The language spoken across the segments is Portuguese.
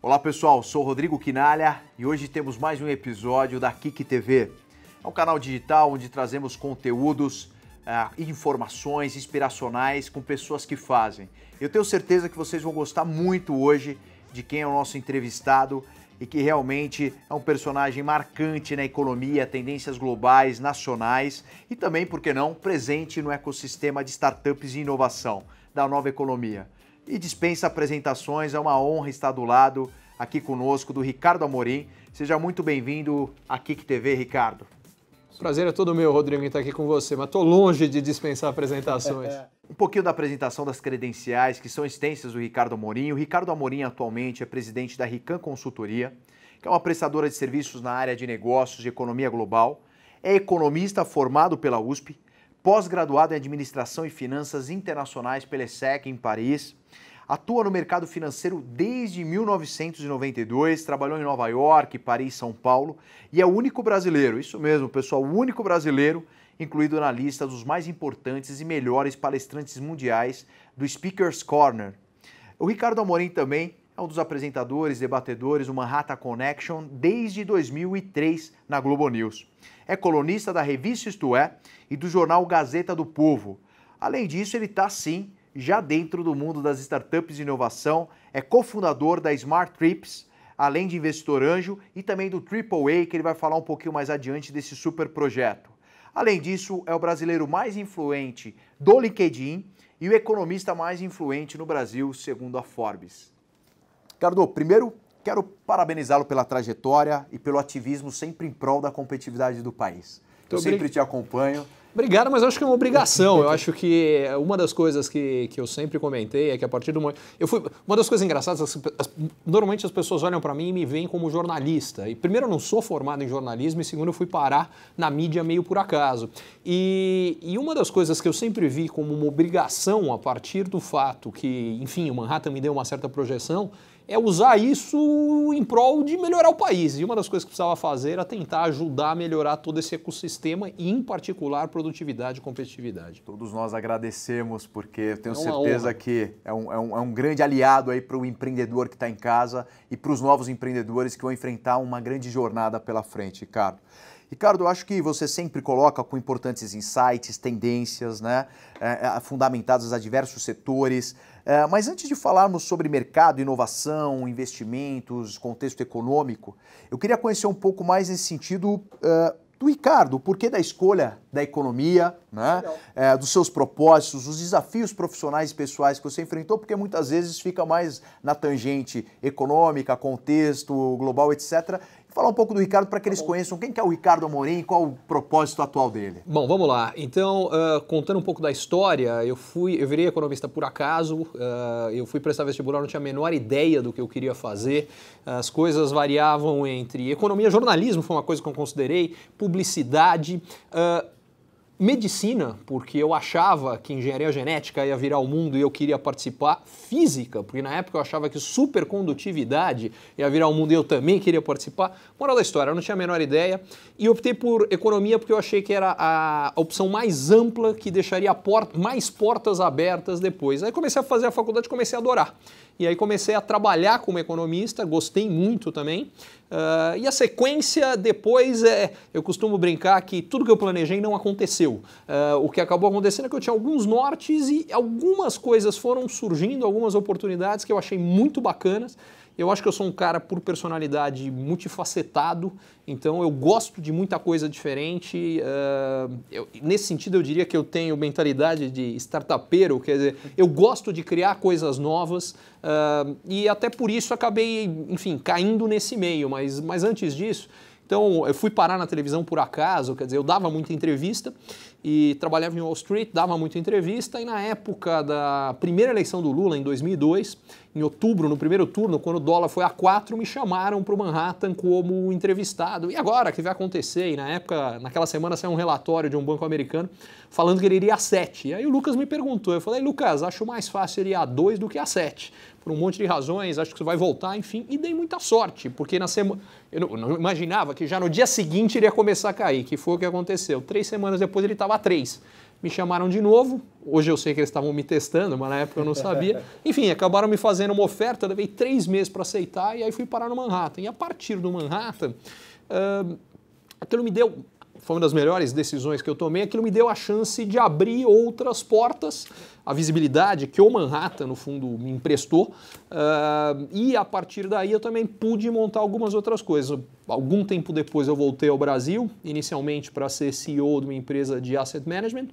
Olá pessoal, sou o Rodrigo Quinalha e hoje temos mais um episódio da Kik TV. É um canal digital onde trazemos conteúdos, informações inspiracionais com pessoas que fazem. Eu tenho certeza que vocês vão gostar muito hoje de quem é o nosso entrevistado e que realmente é um personagem marcante na economia, tendências globais, nacionais e também, por que não, presente no ecossistema de startups e inovação da nova economia. E dispensa apresentações, é uma honra estar do lado aqui conosco do Ricardo Amorim. Seja muito bem-vindo à Kik TV, Ricardo. O prazer é todo meu, Rodrigo, em estar aqui com você, mas estou longe de dispensar apresentações. Um pouquinho da apresentação das credenciais, que são extensas do Ricardo Amorim. O Ricardo Amorim atualmente é presidente da Rican Consultoria, que é uma prestadora de serviços na área de negócios e economia global. É economista formado pela USP, pós-graduado em Administração e Finanças Internacionais pela ESSEC em Paris. Atua no mercado financeiro desde 1992, trabalhou em Nova York, Paris, São Paulo e é o único brasileiro, isso mesmo pessoal, o único brasileiro incluído na lista dos mais importantes e melhores palestrantes mundiais do Speaker's Corner. O Ricardo Amorim também é um dos apresentadores, debatedores do Manhattan Connection desde 2003 na Globo News. É colunista da revista Isto É e do jornal Gazeta do Povo. Além disso, ele está sim já dentro do mundo das startups de inovação, é cofundador da Smart Trips, além de investidor anjo e também do AAA, que ele vai falar um pouquinho mais adiante desse super projeto. Além disso, é o brasileiro mais influente do LinkedIn e o economista mais influente no Brasil, segundo a Forbes. Ricardo, primeiro quero parabenizá-lo pela trajetória e pelo ativismo sempre em prol da competitividade do país. Eu sempre te acompanho. Obrigado, mas eu acho que é uma obrigação. Eu acho que uma das coisas que eu sempre comentei é que a partir do momento... Uma das coisas engraçadas é que normalmente as pessoas olham para mim e me veem como jornalista. E primeiro, eu não sou formado em jornalismo e segundo, eu fui parar na mídia meio por acaso. E uma das coisas que eu sempre vi como uma obrigação a partir do fato que, enfim, o Manhattan me deu uma certa projeção, é usar isso em prol de melhorar o país. E uma das coisas que precisava fazer era tentar ajudar a melhorar todo esse ecossistema e, em particular, produtividade e competitividade. Todos nós agradecemos, porque eu tenho certeza que é um grande aliado aí para o empreendedor que está em casa e para os novos empreendedores que vão enfrentar uma grande jornada pela frente, Ricardo. Ricardo, eu acho que você sempre coloca com importantes insights, tendências, né, fundamentadas a diversos setores. Mas antes de falarmos sobre mercado, inovação, investimentos, contexto econômico, eu queria conhecer um pouco mais nesse sentido do Ricardo, o porquê da escolha da economia, né, dos seus propósitos, os desafios profissionais e pessoais que você enfrentou, porque muitas vezes fica mais na tangente econômica, contexto global, etc., falar um pouco do Ricardo para que eles conheçam quem que é o Ricardo Amorim e qual o propósito atual dele. Bom, vamos lá. Então, contando um pouco da história, eu virei economista por acaso, eu fui prestar vestibular, não tinha a menor ideia do que eu queria fazer, as coisas variavam entre economia, jornalismo foi uma coisa que eu considerei, publicidade, medicina, porque eu achava que engenharia genética ia virar o mundo e eu queria participar, física, porque na época eu achava que supercondutividade ia virar o mundo e eu também queria participar. Moral da história, eu não tinha a menor ideia e optei por economia porque eu achei que era a opção mais ampla que deixaria mais portas abertas depois. Aí comecei a fazer a faculdade e comecei a adorar. E aí comecei a trabalhar como economista, gostei muito também. E a sequência depois eu costumo brincar que tudo que eu planejei não aconteceu. O que acabou acontecendo é que eu tinha alguns nortes e algumas coisas foram surgindo, algumas oportunidades que eu achei muito bacanas. Eu acho que eu sou um cara por personalidade multifacetado, então eu gosto de muita coisa diferente. Nesse sentido eu diria que eu tenho mentalidade de startupeiro, quer dizer, eu gosto de criar coisas novas e até por isso acabei, enfim, caindo nesse meio, mas antes disso... Então, eu fui parar na televisão por acaso, quer dizer, eu dava muita entrevista e trabalhava em Wall Street, dava muita entrevista e na época da primeira eleição do Lula, em 2002, em outubro, no primeiro turno, quando o dólar foi a 4, me chamaram para o Manhattan como entrevistado. E agora, o que vai acontecer? E na época, naquela semana, saiu um relatório de um banco americano falando que ele iria a 7. E aí o Lucas me perguntou, eu falei, Lucas, acho mais fácil ele ir a 2 do que a 7. Por um monte de razões, acho que você vai voltar, enfim, e dei muita sorte, porque na semana eu não imaginava que já no dia seguinte ele ia começar a cair, que foi o que aconteceu. 3 semanas depois ele estava a 3. me chamaram de novo. Hoje eu sei que eles estavam me testando, mas na época eu não sabia. Enfim, acabaram me fazendo uma oferta, eu levei 3 meses para aceitar e aí fui parar no Manhattan. E a partir do Manhattan, aquilo me deu, foi uma das melhores decisões que eu tomei, aquilo me deu a chance de abrir outras portas, a visibilidade que o Manhattan, no fundo, me emprestou, e a partir daí eu também pude montar algumas outras coisas. Algum tempo depois eu voltei ao Brasil, inicialmente para ser CEO de uma empresa de asset management,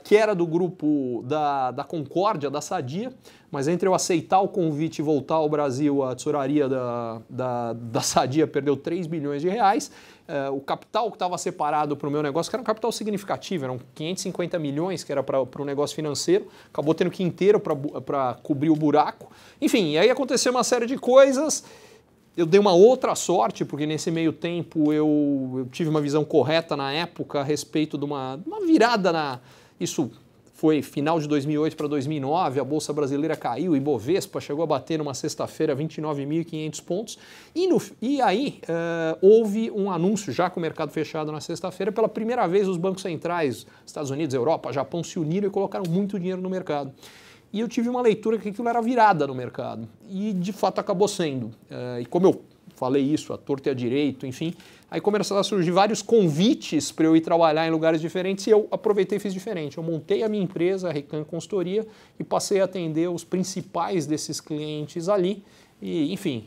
que era do grupo da Concórdia, da Sadia, mas entre eu aceitar o convite e voltar ao Brasil, a tesouraria da Sadia perdeu 3 bilhões de reais. O capital que estava separado para o meu negócio, que era um capital significativo, eram 550 milhões, que era para o negócio financeiro, acabou tendo que ir inteiro para cobrir o buraco. Enfim, aí aconteceu uma série de coisas. Eu dei uma outra sorte, porque nesse meio tempo eu tive uma visão correta na época a respeito de uma virada Isso foi final de 2008 para 2009, a Bolsa Brasileira caiu, o Ibovespa chegou a bater numa sexta-feira 29.500 pontos. E aí houve um anúncio, já com o mercado fechado na sexta-feira, pela primeira vez os bancos centrais, Estados Unidos, Europa, Japão, se uniram e colocaram muito dinheiro no mercado. E eu tive uma leitura que aquilo era virada no mercado. E, de fato, acabou sendo. E como eu falei isso, à torta e à direito, enfim, aí começaram a surgir vários convites para eu ir trabalhar em lugares diferentes e eu aproveitei e fiz diferente. Eu montei a minha empresa, a Rican Consultoria, e passei a atender os principais desses clientes ali. E, enfim,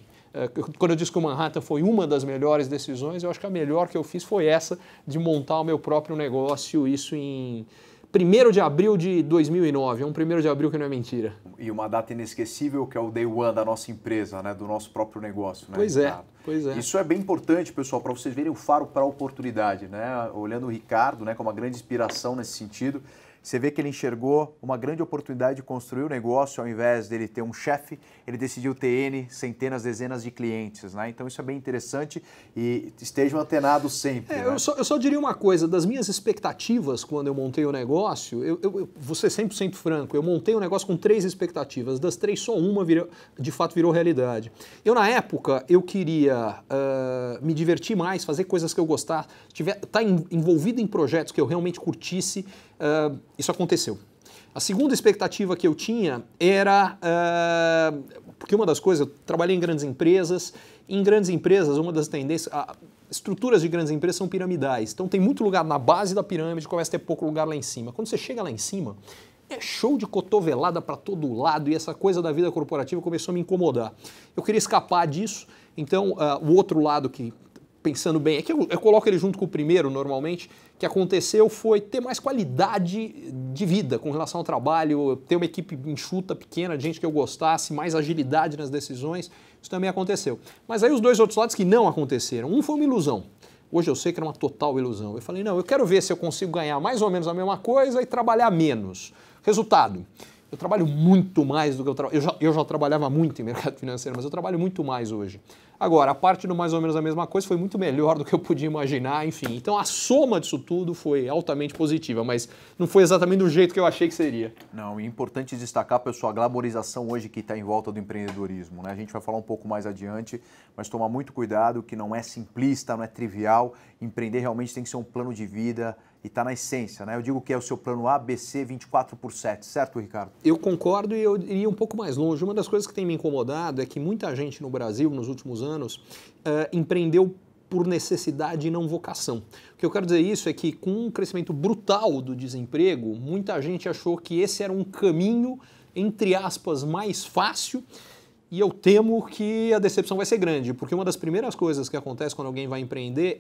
quando eu disse que o Manhattan foi uma das melhores decisões, eu acho que a melhor que eu fiz foi essa, de montar o meu próprio negócio, isso em 1º de abril de 2009, é um 1º de abril que não é mentira. E uma data inesquecível que é o Day One da nossa empresa, né, do nosso próprio negócio. Né, pois é. Isso é bem importante, pessoal, para vocês verem o faro para a oportunidade. Né? Olhando o Ricardo, né, como uma grande inspiração nesse sentido, você vê que ele enxergou uma grande oportunidade de construir o negócio, ao invés dele ter um chefe, ele decidiu ter N, centenas, dezenas de clientes. Né? Então isso é bem interessante e estejam antenados sempre. Né? Eu só diria uma coisa, das minhas expectativas quando eu montei o negócio, eu vou ser 100% franco, eu montei o negócio com 3 expectativas, das 3 só uma de fato virou realidade. Eu na época, eu queria me divertir mais, fazer coisas que eu gostasse, estar envolvido em projetos que eu realmente curtisse. Isso aconteceu. A segunda expectativa que eu tinha era, porque uma das coisas, eu trabalhei em grandes empresas, uma das tendências, estruturas de grandes empresas são piramidais, então tem muito lugar na base da pirâmide, começa a ter pouco lugar lá em cima. Quando você chega lá em cima, é show de cotovelada para todo lado e essa coisa da vida corporativa começou a me incomodar. Eu queria escapar disso, então o outro lado que, pensando bem, é que eu coloco ele junto com o primeiro normalmente, que aconteceu foi ter mais qualidade de vida com relação ao trabalho, ter uma equipe enxuta, pequena, de gente que eu gostasse, mais agilidade nas decisões, isso também aconteceu. Mas aí os 2 outros lados que não aconteceram, um foi uma ilusão. Hoje eu sei que era uma total ilusão. Eu falei, não, eu quero ver se eu consigo ganhar mais ou menos a mesma coisa e trabalhar menos. Resultado, eu trabalho muito mais do que eu já trabalhava muito em mercado financeiro, mas eu trabalho muito mais hoje. Agora, a parte do mais ou menos a mesma coisa foi muito melhor do que eu podia imaginar, enfim. Então a soma disso tudo foi altamente positiva, mas não foi exatamente do jeito que eu achei que seria. Não, é importante destacar, pessoal, a glamorização hoje que está em volta do empreendedorismo. Né? A gente vai falar um pouco mais adiante, mas tomar muito cuidado que não é simplista, não é trivial. Empreender realmente tem que ser um plano de vida e está na essência, né? Eu digo que é o seu plano A, B, C, 24/7, certo, Ricardo? Eu concordo e eu iria um pouco mais longe. Uma das coisas que tem me incomodado é que muita gente no Brasil, nos últimos anos, empreendeu por necessidade e não vocação. O que eu quero dizer isso é que com um crescimento brutal do desemprego, muita gente achou que esse era um caminho, entre aspas, mais fácil. E eu temo que a decepção vai ser grande, porque uma das primeiras coisas que acontece quando alguém vai empreender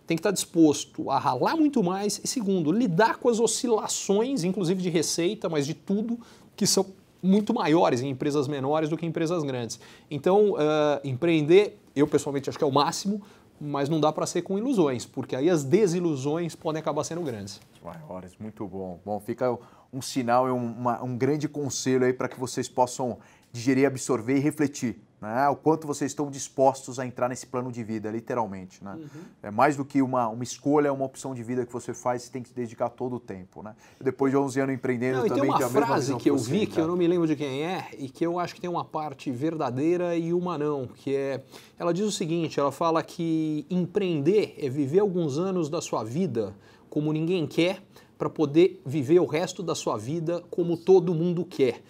tem que estar disposto a ralar muito mais e, segundo, lidar com as oscilações, inclusive de receita, mas de tudo, que são muito maiores em empresas menores do que em empresas grandes. Então, empreender, eu pessoalmente acho que é o máximo, mas não dá para ser com ilusões, porque aí as desilusões podem acabar sendo grandes. Maiores, muito bom. Bom, fica um sinal e um grande conselho aí para que vocês possam digerir, absorver e refletir. Né? O quanto vocês estão dispostos a entrar nesse plano de vida, literalmente. Né? Uhum. É mais do que uma escolha, uma opção de vida que você faz, você tem que se dedicar todo o tempo. Né? Depois de 11 anos empreendendo também... Tem uma frase que eu vi, que eu não me lembro de quem é, e que eu acho que tem uma parte verdadeira e uma não, que é... Ela diz o seguinte, ela fala que empreender é viver alguns anos da sua vida como ninguém quer, para poder viver o resto da sua vida como todo mundo quer.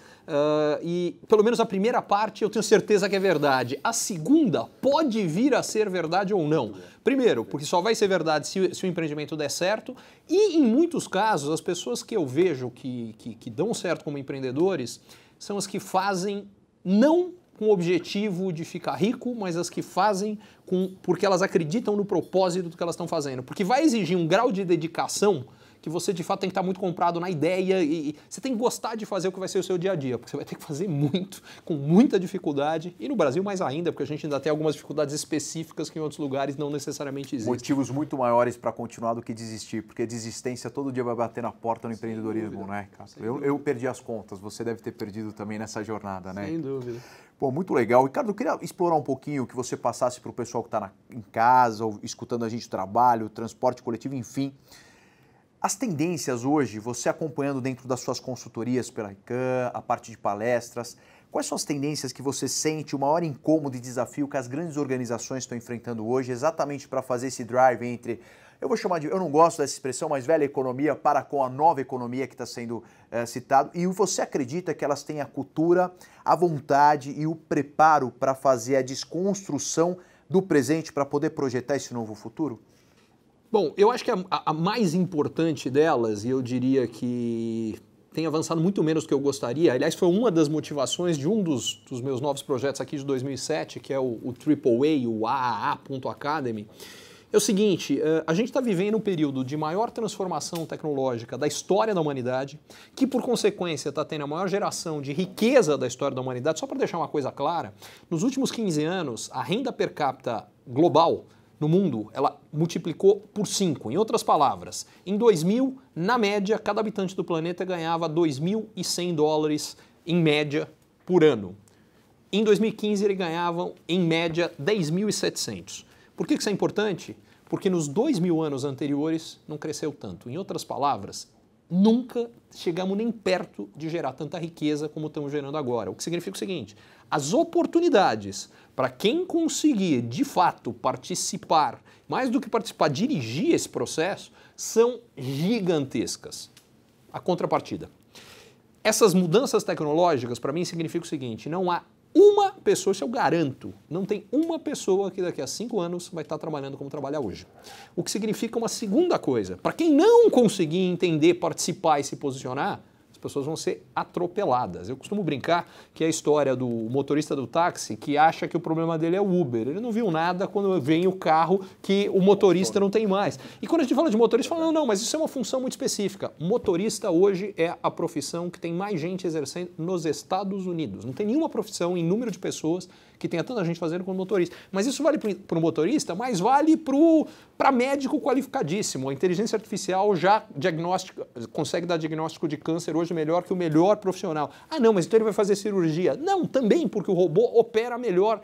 E pelo menos a primeira parte eu tenho certeza que é verdade. A segunda pode vir a ser verdade ou não. Primeiro, porque só vai ser verdade se o empreendimento der certo. E em muitos casos, as pessoas que eu vejo que dão certo como empreendedores são as que fazem não com o objetivo de ficar rico, mas as que fazem porque elas acreditam no propósito do que elas estão fazendo. Porque vai exigir um grau de dedicação que você de fato tem que estar muito comprado na ideia e você tem que gostar de fazer o que vai ser o seu dia a dia, porque você vai ter que fazer muito, com muita dificuldade, e no Brasil mais ainda, porque a gente ainda tem algumas dificuldades específicas que em outros lugares não necessariamente existem. Motivos muito maiores para continuar do que desistir, porque desistência todo dia vai bater na porta no empreendedorismo, né, cara? Eu perdi as contas, você deve ter perdido também nessa jornada, né? Sem dúvida. Pô, muito legal. Ricardo, eu queria explorar um pouquinho, que você passasse para o pessoal que está em casa, ou escutando a gente no trabalho, transporte coletivo, enfim. As tendências hoje, você acompanhando dentro das suas consultorias pela Rican, a parte de palestras, quais são as tendências que você sente, o maior incômodo e desafio que as grandes organizações estão enfrentando hoje, exatamente para fazer esse drive entre, eu vou chamar de, eu não gosto dessa expressão, mas velha economia para com a nova economia que está sendo citado, e você acredita que elas têm a cultura, a vontade e o preparo para fazer a desconstrução do presente para poder projetar esse novo futuro? Bom, eu acho que a mais importante delas, e eu diria que tem avançado muito menos do que eu gostaria, aliás, foi uma das motivações de um dos meus novos projetos aqui de 2007, que é o AAA, o AAA.Academy, é o seguinte, a gente está vivendo um período de maior transformação tecnológica da história da humanidade, que por consequência está tendo a maior geração de riqueza da história da humanidade. Só para deixar uma coisa clara, nos últimos 15 anos, a renda per capita global no mundo, ela multiplicou por 5. Em outras palavras, em 2000, na média, cada habitante do planeta ganhava $2.100 em média por ano. Em 2015, eles ganhavam, em média, 10.700. Por que isso é importante? Porque nos 2.000 anos anteriores não cresceu tanto. Em outras palavras, nunca chegamos nem perto de gerar tanta riqueza como estamos gerando agora. O que significa o seguinte, as oportunidades para quem conseguir, de fato, participar, mais do que participar, dirigir esse processo, são gigantescas. A contrapartida. Essas mudanças tecnológicas, para mim, significa o seguinte, não há uma pessoa, isso eu garanto, não tem uma pessoa que daqui a 5 anos vai estar trabalhando como trabalha hoje. O que significa uma segunda coisa, para quem não conseguir entender, participar e se posicionar, as pessoas vão ser atropeladas. Eu costumo brincar que é a história do motorista do táxi que acha que o problema dele é o Uber. Ele não viu nada quando vem o carro que o motorista não tem mais. E quando a gente fala de motorista, fala, não, mas isso é uma função muito específica. Motorista hoje é a profissão que tem mais gente exercendo nos Estados Unidos. Não tem nenhuma profissão em número de pessoas que tenha tanta gente fazendo quanto motorista. Mas isso vale para o motorista, mas vale para médico qualificadíssimo. A inteligência artificial já consegue dar diagnóstico de câncer hoje melhor que o melhor profissional. Ah, não, mas então ele vai fazer cirurgia. Não, também, porque o robô opera melhor.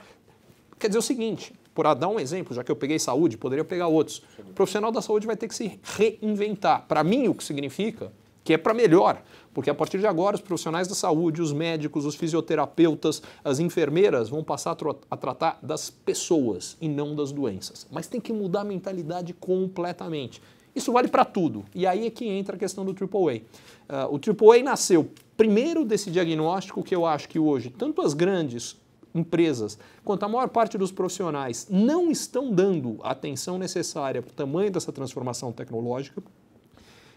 Quer dizer o seguinte, por dar um exemplo, já que eu peguei saúde, poderia pegar outros. O profissional da saúde vai ter que se reinventar. Para mim, o que significa que é para melhor, porque a partir de agora os profissionais da saúde, os médicos, os fisioterapeutas, as enfermeiras vão passar a tratar das pessoas e não das doenças. Mas tem que mudar a mentalidade completamente. Isso vale para tudo. E aí é que entra a questão do AAA. O AAA nasceu primeiro desse diagnóstico que eu acho que hoje tanto as grandes empresas quanto a maior parte dos profissionais não estão dando a atenção necessária para o tamanho dessa transformação tecnológica.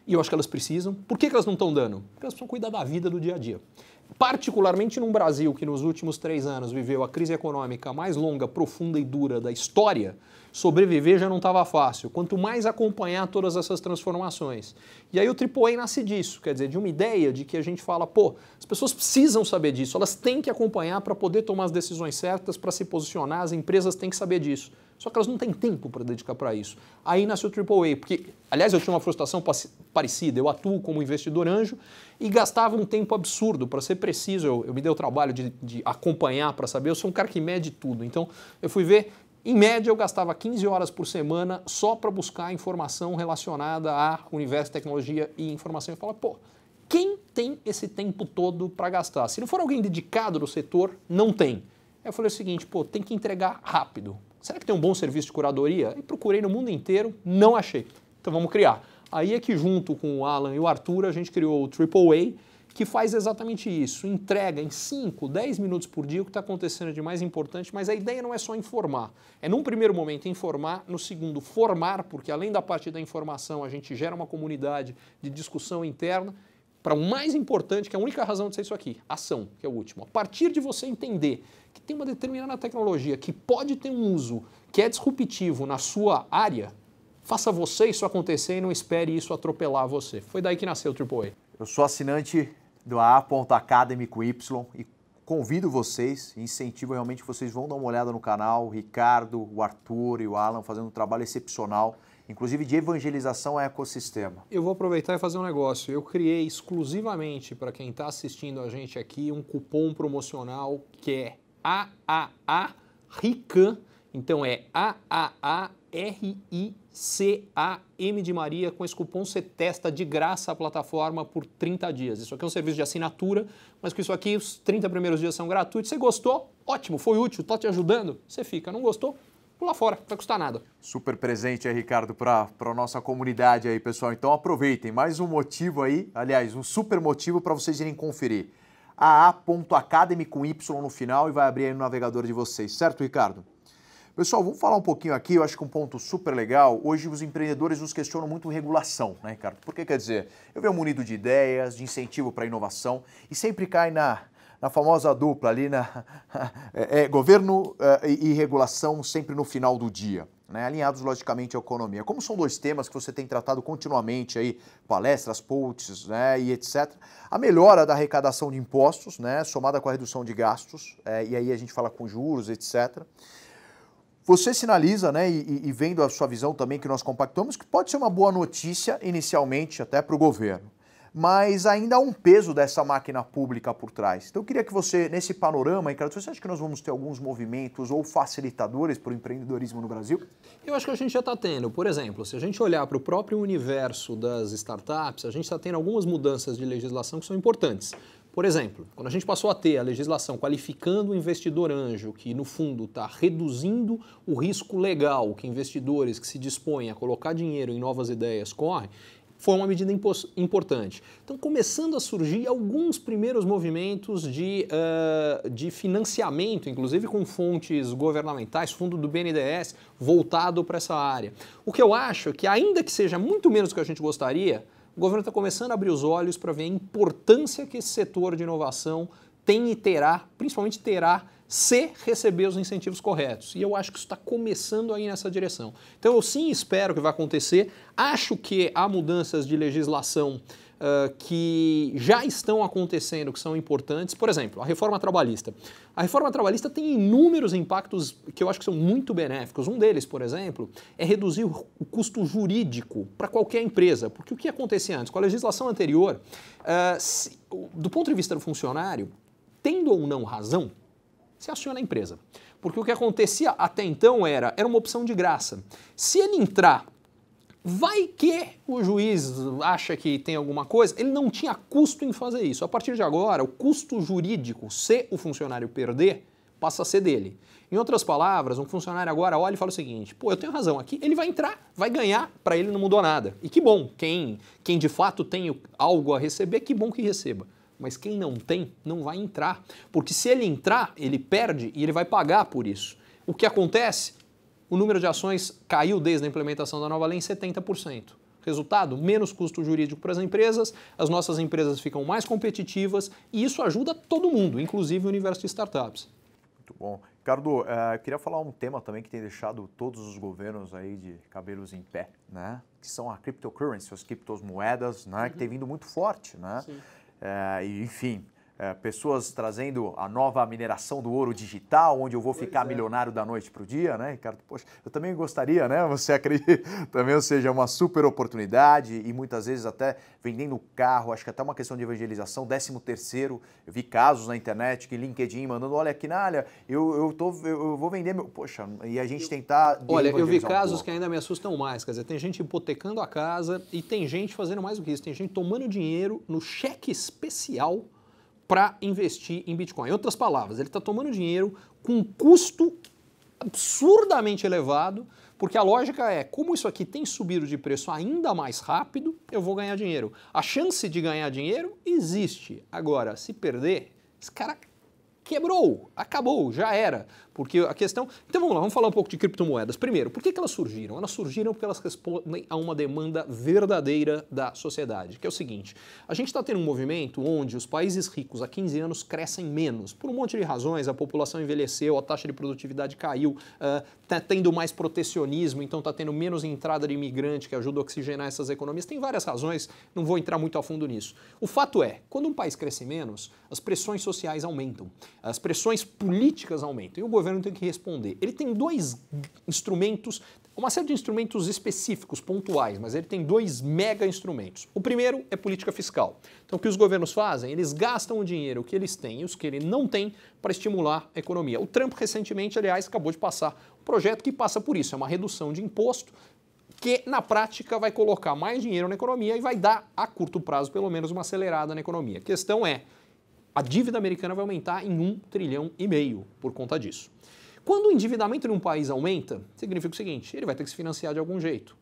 E eu acho que elas precisam. Por que elas não estão dando? Porque elas precisam cuidar da vida do dia a dia. Particularmente num Brasil que nos últimos 3 anos viveu a crise econômica mais longa, profunda e dura da história, sobreviver já não estava fácil. Quanto mais acompanhar todas essas transformações. E aí o AAA nasce disso, quer dizer, de uma ideia de que a gente fala, pô, as pessoas precisam saber disso, elas têm que acompanhar para poder tomar as decisões certas, para se posicionar, as empresas têm que saber disso. Só que elas não têm tempo para dedicar para isso. Aí nasce o AAA, porque, aliás, eu tinha uma frustração parecida. Eu atuo como investidor anjo e gastava um tempo absurdo. Para ser preciso, eu me dei o trabalho de acompanhar para saber. Eu sou um cara que mede tudo. Então, eu fui ver, em média, eu gastava 15 horas por semana só para buscar informação relacionada a universo, tecnologia e informação. Eu falo, pô, quem tem esse tempo todo para gastar? Se não for alguém dedicado no setor, não tem. Aí eu falei o seguinte, pô, tem que entregar rápido. Será que tem um bom serviço de curadoria? E procurei no mundo inteiro, não achei. Então vamos criar. Aí é que junto com o Alan e o Arthur a gente criou o AAA, que faz exatamente isso, entrega em 5, 10 minutos por dia o que está acontecendo de mais importante, mas a ideia não é só informar, é num primeiro momento informar, no segundo formar, porque além da parte da informação a gente gera uma comunidade de discussão interna, para o mais importante, que é a única razão de ser isso aqui, ação, que é o último. A partir de você entender que tem uma determinada tecnologia que pode ter um uso que é disruptivo na sua área, faça você isso acontecer e não espere isso atropelar você. Foi daí que nasceu o AAA. Eu sou assinante do AA.Academy com Y e convido vocês, incentivo realmente que vocês vão dar uma olhada no canal, o Ricardo, o Arthur e o Alan fazendo um trabalho excepcional, inclusive de evangelização ao ecossistema. Eu vou aproveitar e fazer um negócio. Eu criei exclusivamente para quem está assistindo a gente aqui um cupom promocional que é AAA-RICAM. Então é AAA-RICAM de Maria. Com esse cupom você testa de graça a plataforma por 30 dias. Isso aqui é um serviço de assinatura, mas com isso aqui os 30 primeiros dias são gratuitos. Você gostou? Ótimo, foi útil, está te ajudando? Você fica. Não gostou? Pula fora, não vai custar nada. Super presente aí, Ricardo, para a nossa comunidade aí, pessoal. Então aproveitem, mais um motivo aí, aliás, um super motivo para vocês irem conferir. AA.Academy com Y no final e vai abrir aí no navegador de vocês, certo, Ricardo? Pessoal, vamos falar um pouquinho aqui, eu acho que um ponto super legal. Hoje os empreendedores nos questionam muito regulação, né, Ricardo? Porque quer dizer, eu venho munido de ideias, de incentivo para a inovação e sempre cai na famosa dupla ali, governo e regulação sempre no final do dia, né, alinhados logicamente à economia. Como são dois temas que você tem tratado continuamente aí, palestras, posts, né, e etc. A melhora da arrecadação de impostos, né, somada com a redução de gastos, e aí a gente fala com juros, etc. Você sinaliza, né, e vendo a sua visão também que nós compactamos, que pode ser uma boa notícia inicialmente até para o governo, mas ainda há um peso dessa máquina pública por trás. Então eu queria que você, nesse panorama, Ricardo, você acha que nós vamos ter alguns movimentos ou facilitadores para o empreendedorismo no Brasil? Eu acho que a gente já está tendo. Por exemplo, se a gente olhar para o próprio universo das startups, a gente está tendo algumas mudanças de legislação que são importantes. Por exemplo, quando a gente passou a ter a legislação qualificando o investidor anjo, que no fundo está reduzindo o risco legal que investidores que se dispõem a colocar dinheiro em novas ideias correm, foi uma medida importante. Então, começando a surgir alguns primeiros movimentos de financiamento, inclusive com fontes governamentais, fundo do BNDES, voltado para essa área. O que eu acho é que, ainda que seja muito menos do que a gente gostaria, o governo está começando a abrir os olhos para ver a importância que esse setor de inovação tem e terá, principalmente terá, se receber os incentivos corretos. E eu acho que isso está começando a ir nessa direção. Então eu sim espero que vai acontecer. Acho que há mudanças de legislação que já estão acontecendo, que são importantes. Por exemplo, a reforma trabalhista. A reforma trabalhista tem inúmeros impactos que eu acho que são muito benéficos. Um deles, por exemplo, é reduzir o custo jurídico para qualquer empresa. Porque o que acontecia antes? Com a legislação anterior, do ponto de vista do funcionário, tendo ou não razão, se aciona a empresa. Porque o que acontecia até então era uma opção de graça. Se ele entrar, vai que o juiz acha que tem alguma coisa, ele não tinha custo em fazer isso. A partir de agora, o custo jurídico, se o funcionário perder, passa a ser dele. Em outras palavras, um funcionário agora olha e fala o seguinte, pô, eu tenho razão aqui, ele vai entrar, vai ganhar, para ele não mudou nada. E que bom, quem de fato tem algo a receber, que bom que receba. Mas quem não tem, não vai entrar. Porque se ele entrar, ele perde e ele vai pagar por isso. O que acontece? O número de ações caiu desde a implementação da nova lei em 70%. Resultado? Menos custo jurídico para as empresas, as nossas empresas ficam mais competitivas e isso ajuda todo mundo, inclusive o universo de startups. Muito bom. Ricardo, eu queria falar um tema também que tem deixado todos os governos aí de cabelos em pé, né? Que são a cryptocurrency, as criptomoedas, né? Que tem vindo muito forte, né? Sim. E, enfim, pessoas trazendo a nova mineração do ouro digital, onde eu vou ficar milionário da noite para o dia, né, Ricardo? Poxa, eu também gostaria, né? Você acredita? Também, ou seja, uma super oportunidade e muitas vezes até vendendo carro, acho que até uma questão de evangelização, 13º, eu vi casos na internet que LinkedIn mandando, olha aqui, Nália, eu vou vender meu... Poxa, e a gente tentar... Olha, eu vi casos que ainda me assustam mais, quer dizer, tem gente hipotecando a casa e tem gente fazendo mais do que isso, tem gente tomando dinheiro no cheque especial para investir em Bitcoin. Em outras palavras, ele está tomando dinheiro com um custo absurdamente elevado Porque a lógica é, como isso aqui tem subido de preço ainda mais rápido, eu vou ganhar dinheiro. A chance de ganhar dinheiro existe. Agora, se perder, esse cara quebrou, acabou, já era. Porque a questão... Então vamos lá, vamos falar um pouco de criptomoedas. Primeiro, por que elas surgiram? Elas surgiram porque elas respondem a uma demanda verdadeira da sociedade, que é o seguinte, a gente está tendo um movimento onde os países ricos há 15 anos crescem menos, por um monte de razões, a população envelheceu, a taxa de produtividade caiu, está tendo mais protecionismo, então está tendo menos entrada de imigrante que ajuda a oxigenar essas economias, tem várias razões, não vou entrar muito a fundo nisso. O fato é, quando um país cresce menos, as pressões sociais aumentam, as pressões políticas aumentam, e o governo tem que responder. Ele tem dois instrumentos, uma série de instrumentos específicos, pontuais, mas ele tem dois mega instrumentos. O primeiro é política fiscal. Então o que os governos fazem? Eles gastam o dinheiro que eles têm e os que ele não tem para estimular a economia. O Trump recentemente, aliás, acabou de passar um projeto que passa por isso, é uma redução de imposto que na prática vai colocar mais dinheiro na economia e vai dar a curto prazo pelo menos uma acelerada na economia. A questão é, a dívida americana vai aumentar em 1,5 trilhão por conta disso. Quando o endividamento de um país aumenta, significa o seguinte, ele vai ter que se financiar de algum jeito.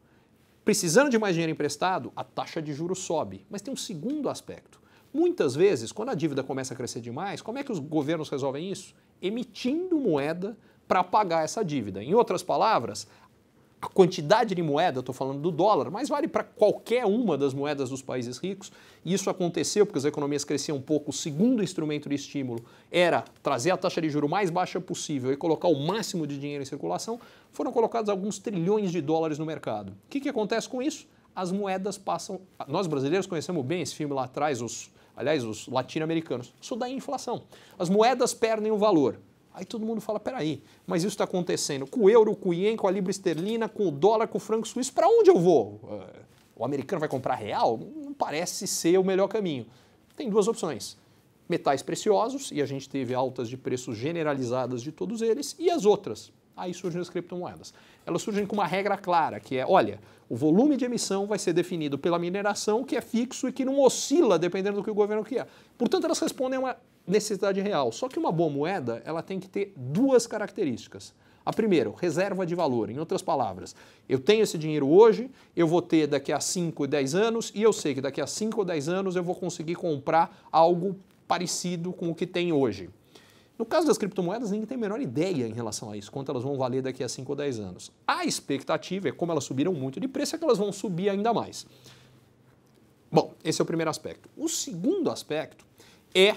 Precisando de mais dinheiro emprestado, a taxa de juros sobe. Mas tem um segundo aspecto. Muitas vezes, quando a dívida começa a crescer demais, como é que os governos resolvem isso? Emitindo moeda para pagar essa dívida. Em outras palavras, a quantidade de moeda, estou falando do dólar, mas vale para qualquer uma das moedas dos países ricos. E isso aconteceu porque as economias cresciam um pouco. O segundo instrumento de estímulo era trazer a taxa de juros mais baixa possível e colocar o máximo de dinheiro em circulação. Foram colocados alguns trilhões de dólares no mercado. O que acontece com isso? As moedas passam... Nós brasileiros conhecemos bem esse filme lá atrás, os latino-americanos. Isso dá inflação. As moedas perdem o valor. Aí todo mundo fala, peraí, mas isso está acontecendo com o euro, com o iene, com a libra esterlina, com o dólar, com o franco suíço, para onde eu vou? O americano vai comprar real? Não parece ser o melhor caminho. Tem duas opções. Metais preciosos, e a gente teve altas de preços generalizadas de todos eles, e as outras. Aí surgem as criptomoedas. Elas surgem com uma regra clara, que é, olha, o volume de emissão vai ser definido pela mineração, que é fixo e que não oscila dependendo do que o governo quer. Portanto, elas respondem a uma necessidade real. Só que uma boa moeda, ela tem que ter duas características. A primeira, reserva de valor. Em outras palavras, eu tenho esse dinheiro hoje, eu vou ter daqui a 5 ou 10 anos e eu sei que daqui a 5 ou 10 anos eu vou conseguir comprar algo parecido com o que tem hoje. No caso das criptomoedas, ninguém tem a menor ideia em relação a isso, quanto elas vão valer daqui a 5 ou 10 anos. A expectativa é, como elas subiram muito de preço, é que elas vão subir ainda mais. Bom, esse é o primeiro aspecto. O segundo aspecto é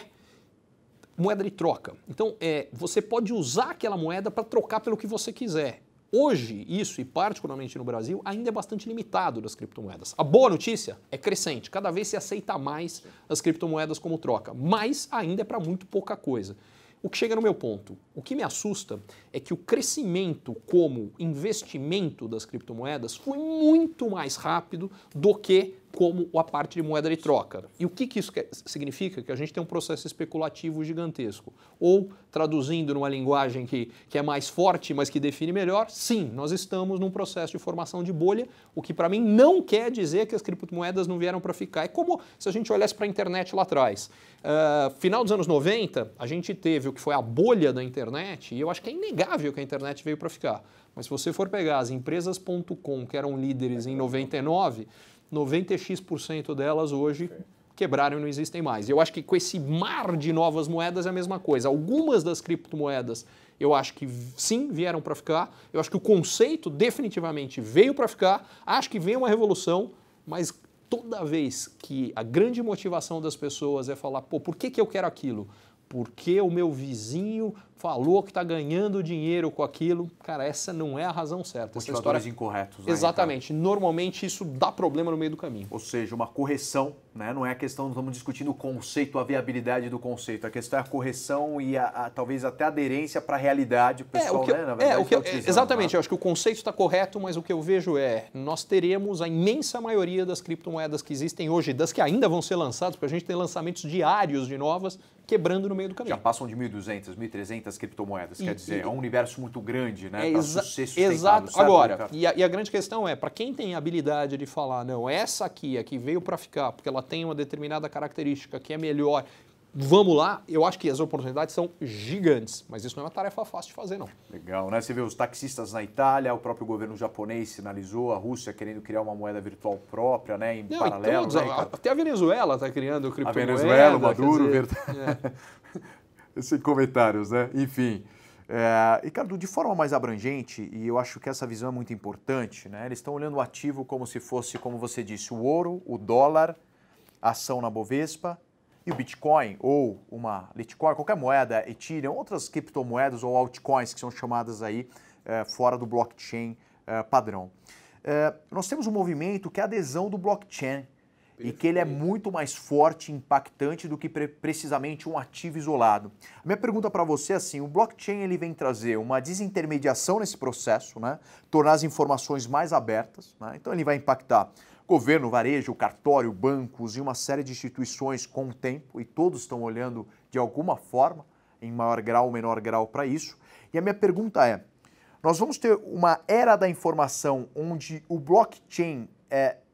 moeda de troca. Então, você pode usar aquela moeda para trocar pelo que você quiser. Hoje, isso, e particularmente no Brasil, ainda é bastante limitado das criptomoedas. A boa notícia é crescente. Cada vez se aceita mais as criptomoedas como troca, mas ainda é para muito pouca coisa. O que chega no meu ponto, o que me assusta é que o crescimento como investimento das criptomoedas foi muito mais rápido do que como a parte de moeda de troca. E o que isso significa? Que a gente tem um processo especulativo gigantesco. Ou, traduzindo numa linguagem que é mais forte, mas que define melhor, sim, nós estamos num processo de formação de bolha, o que para mim não quer dizer que as criptomoedas não vieram para ficar. É como se a gente olhasse para a internet lá atrás. Final dos anos 90, a gente teve o que foi a bolha da internet, e eu acho que é inegável que a internet veio para ficar. Mas se você for pegar as empresas.com, que eram líderes em 99, 90x% delas hoje quebraram e não existem mais. Eu acho que com esse mar de novas moedas é a mesma coisa. Algumas das criptomoedas eu acho que sim, vieram para ficar. Eu acho que o conceito definitivamente veio para ficar. Acho que veio uma revolução, mas toda vez que a grande motivação das pessoas é falar, pô, por que eu quero aquilo? Porque o meu vizinho falou que está ganhando dinheiro com aquilo. Cara, essa não é a razão certa. Essa história incorretos. Né, exatamente. Então, normalmente isso dá problema no meio do caminho. Ou seja, uma correção, né? Não é a questão, estamos discutindo o conceito, a viabilidade do conceito. A questão é a correção e talvez até a aderência para a realidade pessoal, né? Na verdade, exatamente. Eu acho que o conceito está correto, mas o que eu vejo é, nós teremos a imensa maioria das criptomoedas que existem hoje, das que ainda vão ser lançadas, porque a gente tem lançamentos diários de novas, quebrando no meio do caminho. Já passam de 1.200, 1.300 criptomoedas, quer dizer, é um universo muito grande, né? Exato. Agora, e a grande questão é, para quem tem a habilidade de falar, não, essa aqui, a que veio para ficar, porque ela tem uma determinada característica que é melhor, vamos lá, eu acho que as oportunidades são gigantes, mas isso não é uma tarefa fácil de fazer, não. Legal, né? Você vê os taxistas na Itália, o próprio governo japonês sinalizou, a Rússia querendo criar uma moeda virtual própria, né? Em paralelo. Todos, né? Até a Venezuela está criando criptomoeda. A Venezuela, o Maduro, verdade. Sem comentários, né? Enfim. Ricardo, de forma mais abrangente, e eu acho que essa visão é muito importante, né? Eles estão olhando o ativo como se fosse, como você disse, o ouro, o dólar, a ação na Bovespa, e o Bitcoin, ou uma Litecoin, qualquer moeda, Ethereum, outras criptomoedas ou altcoins que são chamadas aí fora do blockchain padrão. Nós temos um movimento que é a adesão do blockchain, e que ele é muito mais forte e impactante do que precisamente um ativo isolado. A minha pergunta para você é assim, o blockchain ele vem trazer uma desintermediação nesse processo, né? Tornar as informações mais abertas, né? Então ele vai impactar governo, varejo, cartório, bancos e uma série de instituições com o tempo, e todos estão olhando de alguma forma, em maior grau ou menor grau, para isso. E a minha pergunta é, nós vamos ter uma era da informação onde o blockchain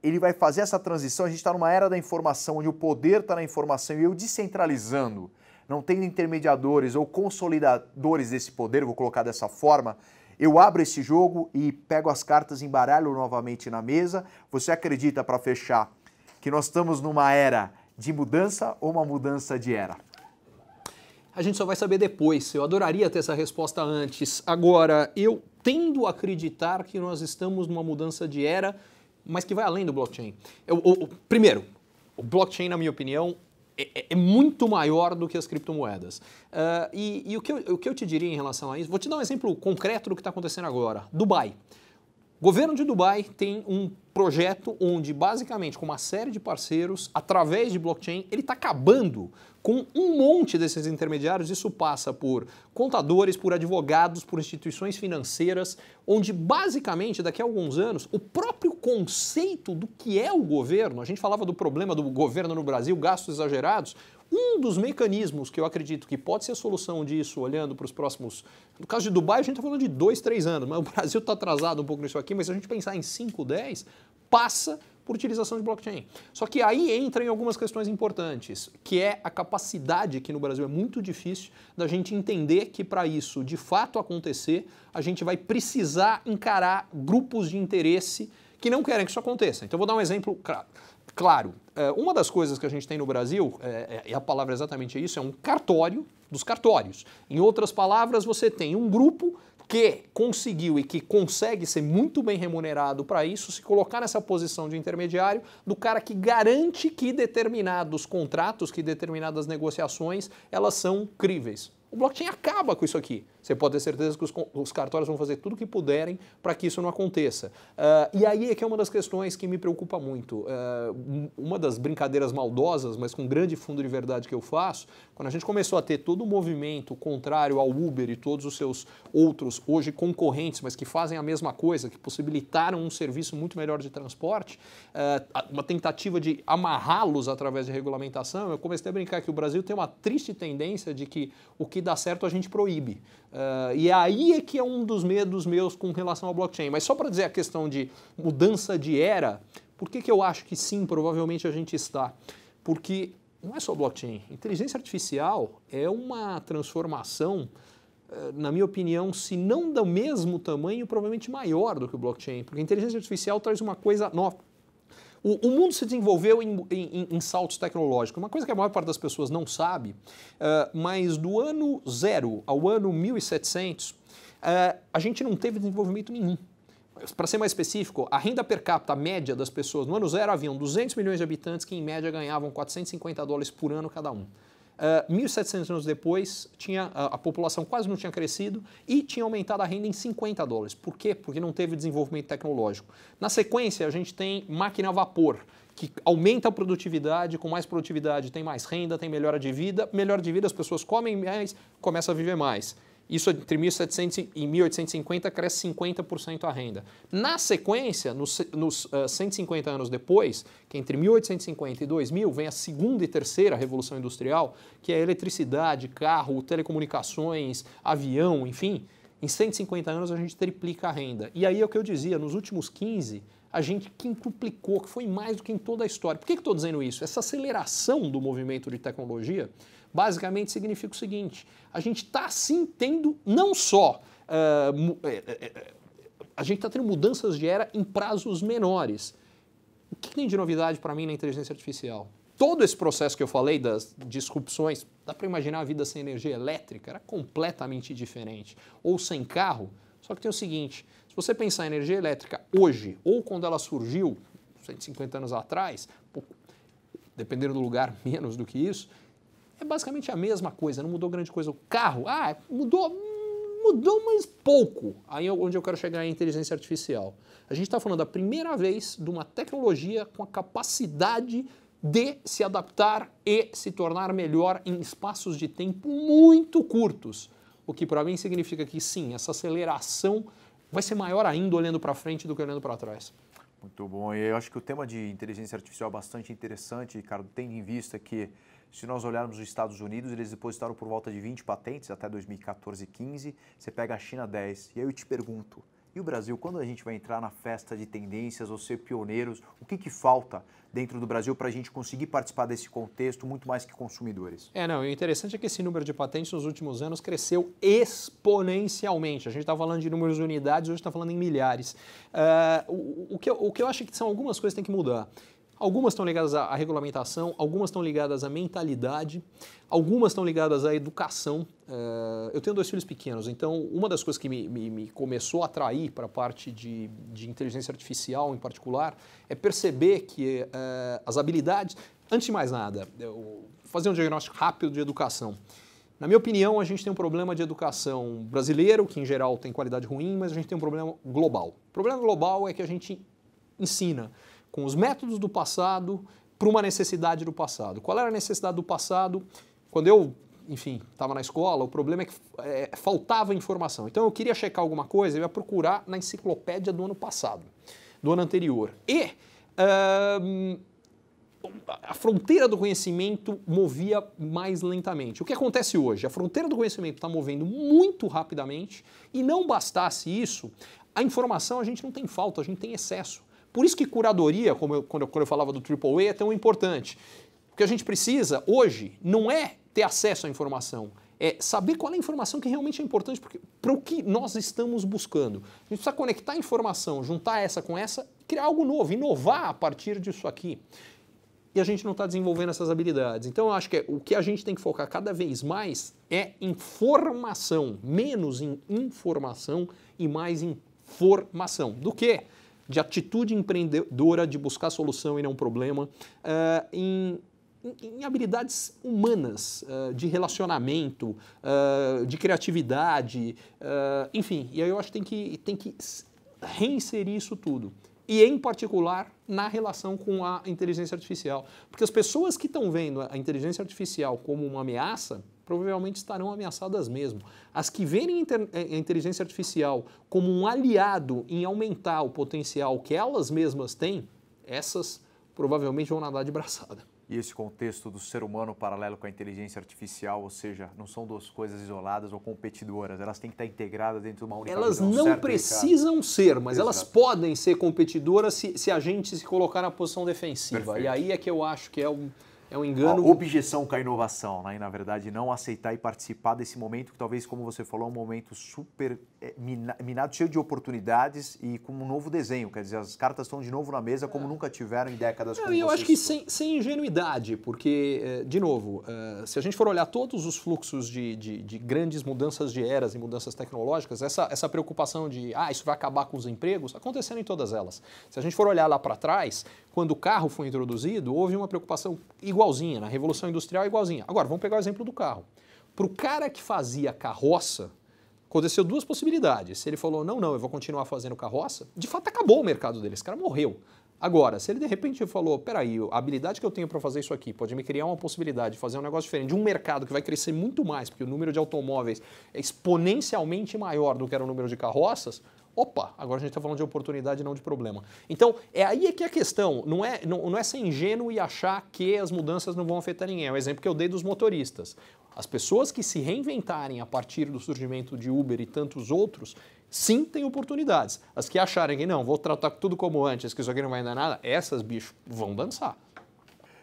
ele vai fazer essa transição, a gente está numa era da informação onde o poder está na informação e eu descentralizando, não tendo intermediadores ou consolidadores desse poder, vou colocar dessa forma, eu abro esse jogo e pego as cartas e embaralho novamente na mesa. Você acredita, para fechar, que nós estamos numa era de mudança ou uma mudança de era? A gente só vai saber depois. Eu adoraria ter essa resposta antes. Agora, eu tendo a acreditar que nós estamos numa mudança de era, mas que vai além do blockchain. Primeiro, o blockchain, na minha opinião, é muito maior do que as criptomoedas. E o que eu te diria em relação a isso, vou te dar um exemplo concreto do que está acontecendo agora. Dubai. O governo de Dubai tem um projeto onde, basicamente, com uma série de parceiros, através de blockchain, ele está acabando com um monte desses intermediários. Isso passa por contadores, por advogados, por instituições financeiras, onde, basicamente, daqui a alguns anos, o próprio conceito do que é o governo, a gente falava do problema do governo no Brasil, gastos exagerados, um dos mecanismos que eu acredito que pode ser a solução disso, olhando para os próximos... No caso de Dubai, a gente está falando de 2, 3 anos, mas o Brasil está atrasado um pouco nisso aqui, mas se a gente pensar em 5, 10, passa por utilização de blockchain. Só que aí entra em algumas questões importantes, que é a capacidade, que no Brasil é muito difícil, da gente entender que para isso de fato acontecer, a gente vai precisar encarar grupos de interesse que não querem que isso aconteça. Então vou dar um exemplo claro. Uma das coisas que a gente tem no Brasil, e a palavra é exatamente isso, é um cartório dos cartórios. Em outras palavras, você tem um grupo que conseguiu e que consegue ser muito bem remunerado para isso, se colocar nessa posição de intermediário do cara que garante que determinados contratos, que determinadas negociações, elas são críveis. O blockchain acaba com isso aqui. Você pode ter certeza que os cartórios vão fazer tudo o que puderem para que isso não aconteça. E aí é que é uma das questões que me preocupa muito. Uma das brincadeiras maldosas, mas com grande fundo de verdade que eu faço, quando a gente começou a ter todo o movimento contrário ao Uber e todos os seus outros, hoje concorrentes, mas que fazem a mesma coisa, que possibilitaram um serviço muito melhor de transporte, uma tentativa de amarrá-los através de regulamentação, eu comecei a brincar que o Brasil tem uma triste tendência de que o que dá certo a gente proíbe. E aí é que é um dos medos meus com relação ao blockchain. Mas só para dizer a questão de mudança de era, por que eu acho que sim, provavelmente a gente está? Porque não é só blockchain. Inteligência artificial é uma transformação, na minha opinião, se não do mesmo tamanho, provavelmente maior do que o blockchain. Porque a inteligência artificial traz uma coisa nova. O mundo se desenvolveu em saltos tecnológicos. Uma coisa que a maior parte das pessoas não sabe, mas do ano 0 ao ano 1700, a gente não teve desenvolvimento nenhum. Para ser mais específico, a renda per capita média das pessoas, no ano 0 haviam 200 milhões de habitantes que em média ganhavam $450 por ano cada um. 1.700 anos depois, a população quase não tinha crescido e tinha aumentado a renda em $50. Por quê? Porque não teve desenvolvimento tecnológico. Na sequência, a gente tem máquina a vapor, que aumenta a produtividade, com mais produtividade tem mais renda, tem melhora de vida as pessoas comem mais, começam a viver mais. Isso entre 1700 e 1850 cresce 50% a renda. Na sequência, nos 150 anos depois, que entre 1850 e 2000, vem a segunda e terceira revolução industrial, que é a eletricidade, carro, telecomunicações, avião, enfim. Em 150 anos a gente triplica a renda. E aí é o que eu dizia, nos últimos 15, a gente quintuplicou, que foi mais do que em toda a história. Por que estou dizendo isso? Essa aceleração do movimento de tecnologia basicamente significa o seguinte: a gente está sim tendo não só a gente está tendo mudanças de era em prazos menores. O que tem de novidade para mim na inteligência artificial? Todo esse processo que eu falei das disrupções, dá para imaginar a vida sem energia elétrica? Era completamente diferente. Ou sem carro. Só que tem o seguinte: se você pensar em energia elétrica hoje, ou quando ela surgiu, 150 anos atrás, dependendo do lugar, menos do que isso, é basicamente a mesma coisa, não mudou grande coisa. O carro, mudou mais pouco. Aí é onde eu quero chegar é a inteligência artificial. A gente está falando da primeira vez de uma tecnologia com a capacidade de se adaptar e se tornar melhor em espaços de tempo muito curtos. O que para mim significa que sim, essa aceleração vai ser maior ainda olhando para frente do que olhando para trás. Muito bom. E eu acho que o tema de inteligência artificial é bastante interessante, Ricardo, tendo em vista que, se nós olharmos os Estados Unidos, eles depositaram por volta de 20 patentes até 2014 e 15, você pega a China 10. E aí eu te pergunto, e o Brasil, quando a gente vai entrar na festa de tendências ou ser pioneiros, o que falta dentro do Brasil para a gente conseguir participar desse contexto muito mais que consumidores? O interessante é que esse número de patentes nos últimos anos cresceu exponencialmente. A gente está falando de números de unidades, hoje está falando em milhares. O que eu acho que são algumas coisas que tem que mudar. Algumas estão ligadas à regulamentação, algumas estão ligadas à mentalidade, algumas estão ligadas à educação. Eu tenho 2 filhos pequenos, então uma das coisas que me começou a atrair para a parte de inteligência artificial em particular é perceber que as habilidades, antes de mais nada, fazer um diagnóstico rápido de educação. Na minha opinião, a gente tem um problema de educação brasileiro, que em geral tem qualidade ruim, mas a gente tem um problema global. O problema global é que a gente ensina com os métodos do passado para uma necessidade do passado. Qual era a necessidade do passado? Quando eu, estava na escola, o problema é que faltava informação. Então eu queria checar alguma coisa, eu ia procurar na enciclopédia do ano passado, do ano anterior. E a fronteira do conhecimento movia mais lentamente. O que acontece hoje? A fronteira do conhecimento está movendo muito rapidamente e não bastasse isso, a informação a gente não tem falta, a gente tem excesso. Por isso que curadoria, quando eu falava do AAA, é tão importante. O que a gente precisa hoje não é ter acesso à informação, é saber qual é a informação que realmente é importante para o que nós estamos buscando. A gente precisa conectar a informação, juntar essa com essa, criar algo novo, inovar a partir disso aqui. E a gente não está desenvolvendo essas habilidades. Então eu acho que o que a gente tem que focar cada vez mais é em formação, menos em informação e mais em formação. Do que? De atitude empreendedora, de buscar solução e não problema, em habilidades humanas, de relacionamento, de criatividade, enfim. E aí eu acho que tem que reinserir isso tudo. E, em particular, na relação com a inteligência artificial. Porque as pessoas que estão vendo a inteligência artificial como uma ameaça, provavelmente estarão ameaçadas mesmo. As que verem a inteligência artificial como um aliado em aumentar o potencial que elas mesmas têm, essas provavelmente vão nadar de braçada. E esse contexto do ser humano paralelo com a inteligência artificial, ou seja, não são 2 coisas isoladas ou competidoras, elas têm que estar integradas dentro de uma única Elas visão, não certo, precisam Ricardo? ser, mas Exato. elas podem ser competidoras se a gente se colocar na posição defensiva. Perfeito. E aí é que eu acho que é um engano. A objeção com a inovação, né? E, na verdade, não aceitar e participar desse momento que talvez, como você falou, é um momento super minado, cheio de oportunidades e com um novo desenho. Quer dizer, as cartas estão de novo na mesa como nunca tiveram em décadas. E eu acho que sem ingenuidade, porque, de novo, se a gente for olhar todos os fluxos de grandes mudanças de eras e mudanças tecnológicas, essa preocupação de, isso vai acabar com os empregos, acontecendo em todas elas. Se a gente for olhar lá para trás, quando o carro foi introduzido, houve uma preocupação igualzinha, na Revolução Industrial igualzinha. Agora, vamos pegar o exemplo do carro. Para o cara que fazia carroça, aconteceu 2 possibilidades. Se ele falou, não, eu vou continuar fazendo carroça, de fato acabou o mercado dele, esse cara morreu. Agora, se ele de repente falou, peraí, a habilidade que eu tenho para fazer isso aqui pode me criar uma possibilidade de fazer um negócio diferente, de um mercado que vai crescer muito mais, porque o número de automóveis é exponencialmente maior do que era o número de carroças, opa, agora a gente está falando de oportunidade e não de problema. Então, aí é que a questão não é ser ingênuo e achar que as mudanças não vão afetar ninguém. É o exemplo que eu dei dos motoristas. As pessoas que se reinventarem a partir do surgimento de Uber e tantos outros, sim, tem oportunidades. As que acharem que não, vou tratar tudo como antes, que isso aqui não vai dar nada, essas, bicho, vão dançar.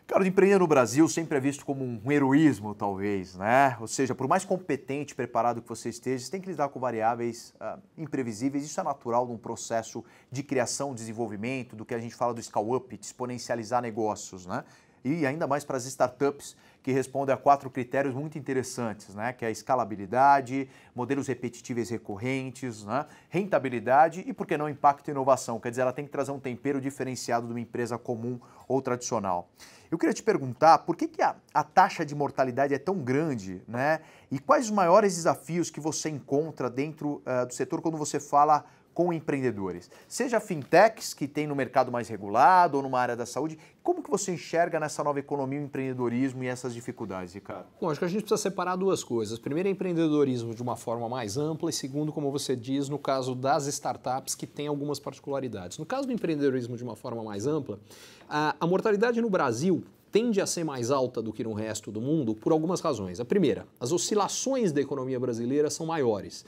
Cara, empreender no Brasil sempre é visto como um heroísmo, talvez, né? Ou seja, por mais competente e preparado que você esteja, você tem que lidar com variáveis imprevisíveis. Isso é natural num processo de criação, desenvolvimento, do que a gente fala do scale-up, de exponencializar negócios, né? E ainda mais para as startups, que respondem a 4 critérios muito interessantes, né? Que é a escalabilidade, modelos repetitivos recorrentes, né? Rentabilidade e, por que não, impacto e inovação. Quer dizer, ela tem que trazer um tempero diferenciado de uma empresa comum ou tradicional. Eu queria te perguntar por que a taxa de mortalidade é tão grande, né? E quais os maiores desafios que você encontra dentro do setor quando você fala com empreendedores? Seja fintechs, que tem no mercado mais regulado, ou numa área da saúde, como que você enxerga nessa nova economia o empreendedorismo e essas dificuldades, Ricardo? Bom, acho que a gente precisa separar duas coisas. Primeiro, empreendedorismo de uma forma mais ampla e segundo, como você diz, no caso das startups, que tem algumas particularidades. No caso do empreendedorismo de uma forma mais ampla, a mortalidade no Brasil tende a ser mais alta do que no resto do mundo por algumas razões. A primeira, as oscilações da economia brasileira são maiores.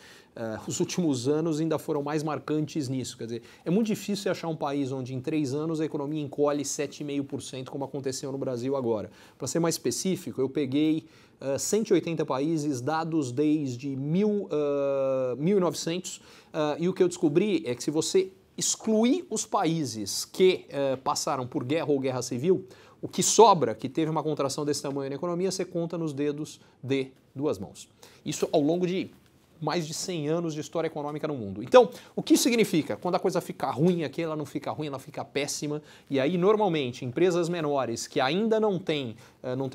Os últimos anos ainda foram mais marcantes nisso. Quer dizer, é muito difícil achar um país onde em 3 anos a economia encolhe 7,5%, como aconteceu no Brasil agora. Para ser mais específico, eu peguei 180 países, dados desde 1900, e o que eu descobri é que se você excluir os países que passaram por guerra ou guerra civil, o que sobra, que teve uma contração desse tamanho na economia, você conta nos dedos de 2 mãos. Isso ao longo de mais de 100 anos de história econômica no mundo. Então, o que isso significa? Quando a coisa fica ruim aqui, ela não fica ruim, ela fica péssima. E aí, normalmente, empresas menores que ainda não têm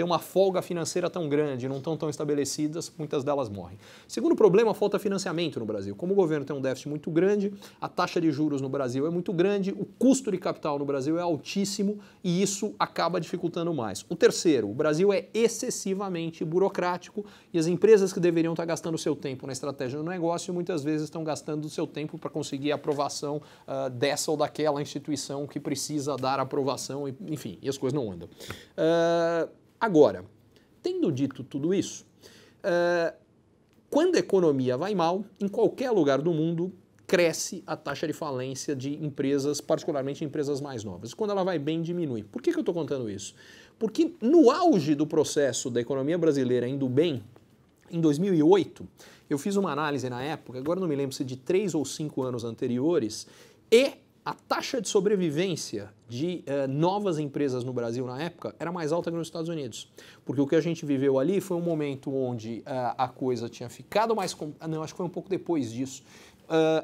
uma folga financeira tão grande, não estão tão estabelecidas, muitas delas morrem. Segundo problema, falta financiamento no Brasil. Como o governo tem um déficit muito grande, a taxa de juros no Brasil é muito grande, o custo de capital no Brasil é altíssimo e isso acaba dificultando mais. O terceiro, o Brasil é excessivamente burocrático e as empresas que deveriam estar gastando seu tempo na estratégia do negócio muitas vezes estão gastando o seu tempo para conseguir a aprovação dessa ou daquela instituição que precisa dar aprovação, enfim, e as coisas não andam. Agora, tendo dito tudo isso, quando a economia vai mal, em qualquer lugar do mundo, cresce a taxa de falência de empresas, particularmente empresas mais novas. Quando ela vai bem, diminui. Por que eu estou contando isso? Porque no auge do processo da economia brasileira indo bem, em 2008, eu fiz uma análise na época, agora não me lembro se de 3 ou 5 anos anteriores, e a taxa de sobrevivência de novas empresas no Brasil na época era mais alta que nos Estados Unidos. Porque o que a gente viveu ali foi um momento onde a coisa tinha ficado mais... Não, acho que foi um pouco depois disso.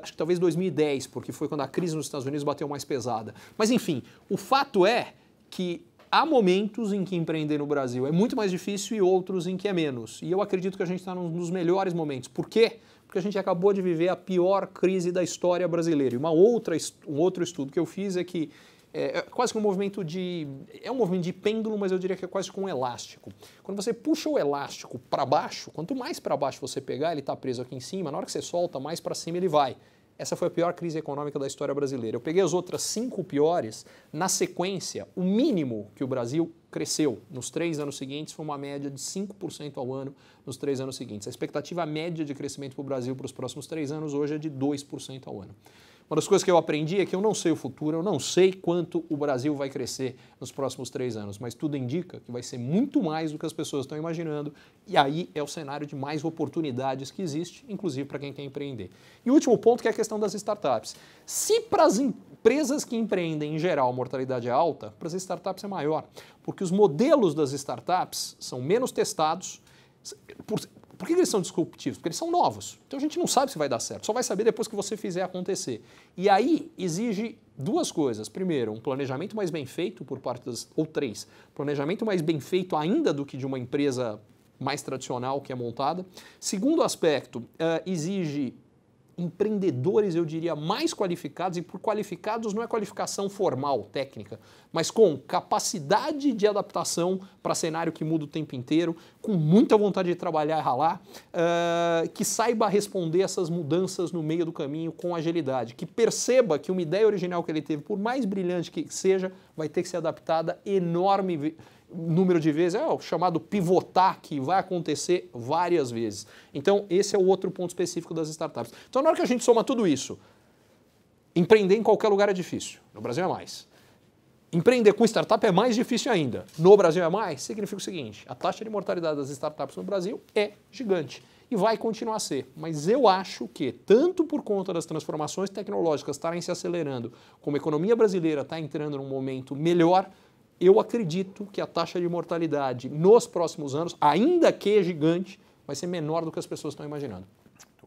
Acho que talvez 2010, porque foi quando a crise nos Estados Unidos bateu mais pesada. Mas enfim, o fato é que há momentos em que empreender no Brasil é muito mais difícil e outros em que é menos. E eu acredito que a gente está nos melhores momentos. Por quê? Porque a gente acabou de viver a pior crise da história brasileira. E um outro estudo que eu fiz é que é quase que um movimento de... É um movimento de pêndulo, mas eu diria que é quase como um elástico. Quando você puxa o elástico para baixo, quanto mais para baixo você pegar, ele está preso aqui em cima, na hora que você solta, mais para cima ele vai. Essa foi a pior crise econômica da história brasileira. Eu peguei as outras 5 piores, na sequência, o mínimo que o Brasil cresceu nos 3 anos seguintes foi uma média de 5% ao ano nos 3 anos seguintes. A expectativa média de crescimento para o Brasil para os próximos 3 anos hoje é de 2% ao ano. Uma das coisas que eu aprendi é que eu não sei o futuro, eu não sei quanto o Brasil vai crescer nos próximos 3 anos, mas tudo indica que vai ser muito mais do que as pessoas estão imaginando e aí é o cenário de mais oportunidades que existe, inclusive para quem quer empreender. E o último ponto que é a questão das startups. Se para as empresas que empreendem, em geral, a mortalidade é alta, para as startups é maior, porque os modelos das startups são menos testados. Por que eles são disruptivos? Porque eles são novos. Então a gente não sabe se vai dar certo. Só vai saber depois que você fizer acontecer. E aí exige 2 coisas. Primeiro, um planejamento mais bem feito por parte das... Ou 3. Planejamento mais bem feito ainda do que de uma empresa mais tradicional que é montada. Segundo aspecto, exige empreendedores, eu diria, mais qualificados, e por qualificados não é qualificação formal, técnica, mas com capacidade de adaptação para cenário que muda o tempo inteiro, com muita vontade de trabalhar e ralar, que saiba responder essas mudanças no meio do caminho com agilidade, que perceba que uma ideia original que ele teve, por mais brilhante que seja, vai ter que ser adaptada número de vezes, é o chamado pivotar, que vai acontecer várias vezes. Então, esse é o outro ponto específico das startups. Então, na hora que a gente soma tudo isso, empreender em qualquer lugar é difícil, no Brasil é mais. Empreender com startup é mais difícil ainda. No Brasil é mais? Significa o seguinte, a taxa de mortalidade das startups no Brasil é gigante e vai continuar a ser. Mas eu acho que, tanto por conta das transformações tecnológicas estarem se acelerando, como a economia brasileira está entrando num momento melhor, eu acredito que a taxa de mortalidade nos próximos anos, ainda que gigante, vai ser menor do que as pessoas estão imaginando.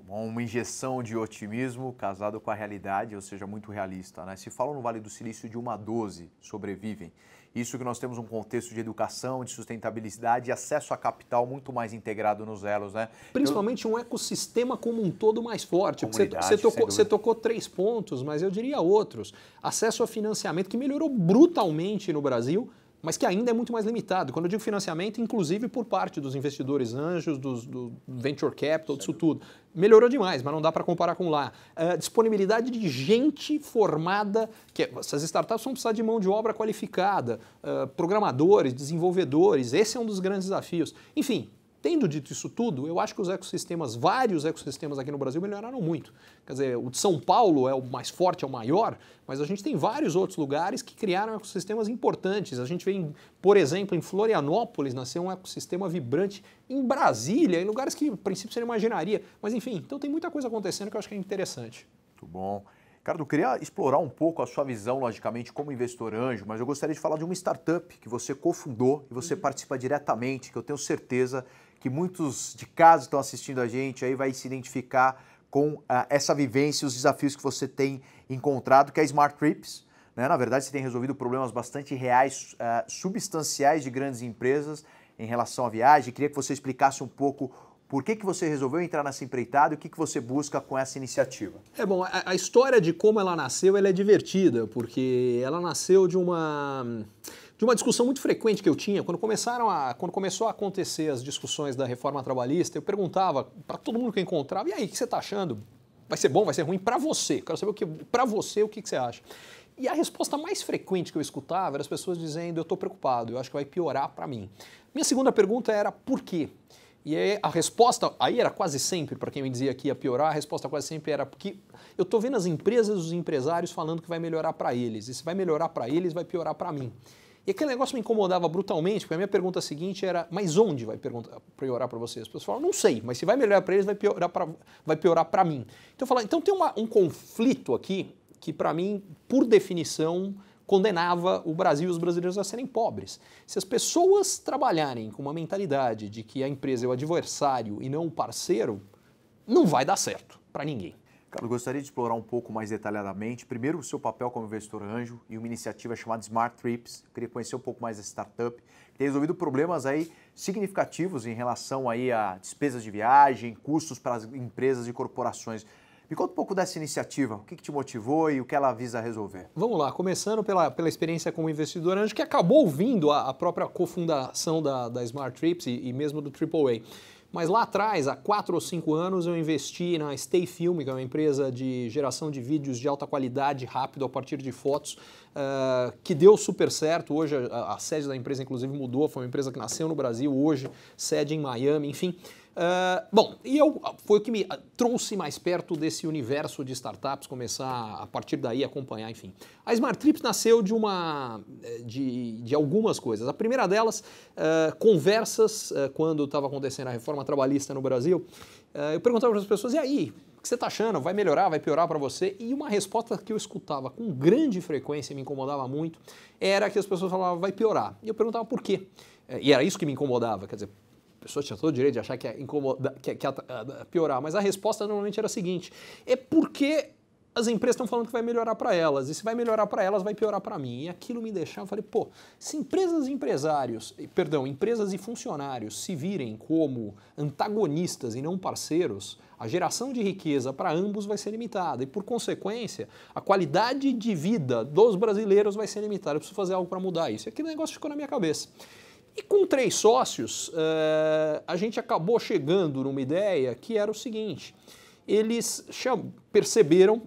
Uma injeção de otimismo casado com a realidade, ou seja, muito realista, né? Se fala no Vale do Silício de 1 a 12 sobrevivem. Isso que nós temos um contexto de educação, de sustentabilidade e acesso a capital muito mais integrado nos elos, né? Principalmente um ecossistema como um todo mais forte. Você tocou 3 pontos, mas eu diria outros. Acesso a financiamento que melhorou brutalmente no Brasil, mas que ainda é muito mais limitado. Quando eu digo financiamento, inclusive por parte dos investidores anjos, do venture capital, disso tudo. Melhorou demais, mas não dá para comparar com lá. Disponibilidade de gente formada, essas startups vão precisar de mão de obra qualificada, programadores, desenvolvedores, esse é um dos grandes desafios. Enfim, tendo dito isso tudo, eu acho que os ecossistemas, vários ecossistemas aqui no Brasil melhoraram muito. Quer dizer, o de São Paulo é o mais forte, é o maior, mas a gente tem vários outros lugares que criaram ecossistemas importantes. A gente vê, por exemplo, em Florianópolis, nasceu um ecossistema vibrante, em Brasília, em lugares que, a princípio, você não imaginaria. Mas, enfim, então tem muita coisa acontecendo que eu acho que é interessante. Muito bom. Ricardo, eu queria explorar um pouco a sua visão, logicamente, como investidor anjo, mas eu gostaria de falar de uma startup que você cofundou e você participa diretamente, que eu tenho certeza que muitos de casa estão assistindo a gente, aí vai se identificar com essa vivência e os desafios que você tem encontrado, que é a Smart Trips. Né? Na verdade, você tem resolvido problemas bastante reais, substanciais de grandes empresas em relação à viagem. Queria que você explicasse um pouco por que você resolveu entrar nessa empreitada e o que você busca com essa iniciativa. Bom, a história de como ela nasceu, ela é divertida, porque ela nasceu de uma discussão muito frequente que eu tinha. Quando começou a acontecer as discussões da reforma trabalhista, eu perguntava para todo mundo que eu encontrava, e aí, o que você está achando? Vai ser bom, vai ser ruim? Para você. Quero saber para você, o que você acha? E a resposta mais frequente que eu escutava era as pessoas dizendo, eu estou preocupado, eu acho que vai piorar para mim. Minha segunda pergunta era, por quê? E aí a resposta, aí era quase sempre, para quem me dizia que ia piorar, a resposta quase sempre era porque eu estou vendo as empresas, os empresários falando que vai melhorar para eles. E se vai melhorar para eles, vai piorar para mim. E aquele negócio me incomodava brutalmente, porque a minha pergunta seguinte era, mas onde vai piorar para vocês? As pessoas falavam, não sei, mas se vai melhorar para eles, vai piorar para mim. Então eu falava, então tem um conflito aqui que para mim, por definição, condenava o Brasil e os brasileiros a serem pobres. Se as pessoas trabalharem com uma mentalidade de que a empresa é o adversário e não o parceiro, não vai dar certo para ninguém. Carlos, gostaria de explorar um pouco mais detalhadamente, primeiro o seu papel como investidor anjo e uma iniciativa chamada Smart Trips. Eu queria conhecer um pouco mais dessa startup, que tem resolvido problemas aí significativos em relação aí a despesas de viagem, custos para as empresas e corporações. Me conta um pouco dessa iniciativa, o que te motivou e o que ela visa resolver. Vamos lá, começando pela experiência como investidor anjo, que acabou vindo a própria cofundação da Smart Trips e mesmo do AAA. Mas lá atrás, há 4 ou 5 anos, eu investi na Stay Film, que é uma empresa de geração de vídeos de alta qualidade, rápido, a partir de fotos, que deu super certo. Hoje a sede da empresa, inclusive, mudou, foi uma empresa que nasceu no Brasil, hoje sede em Miami, enfim. Foi o que me trouxe mais perto desse universo de startups, começar a partir daí a acompanhar, enfim. A Smart Trips nasceu de algumas coisas. A primeira delas, conversas, quando estava acontecendo a reforma trabalhista no Brasil, eu perguntava para as pessoas, e aí, o que você está achando? Vai melhorar, vai piorar para você? E uma resposta que eu escutava com grande frequência, me incomodava muito, era que as pessoas falavam, vai piorar. E eu perguntava por quê. E era isso que me incomodava, quer dizer, a pessoa tinha todo o direito de achar que ia piorar, mas a resposta normalmente era a seguinte, é porque as empresas estão falando que vai melhorar para elas, e se vai melhorar para elas, vai piorar para mim. E aquilo me deixava, eu falei, pô, se empresas e funcionários se virem como antagonistas e não parceiros, a geração de riqueza para ambos vai ser limitada e, por consequência, a qualidade de vida dos brasileiros vai ser limitada. Eu preciso fazer algo para mudar isso. E aquele negócio ficou na minha cabeça. E com 3 sócios, a gente acabou chegando numa ideia que era o seguinte, eles perceberam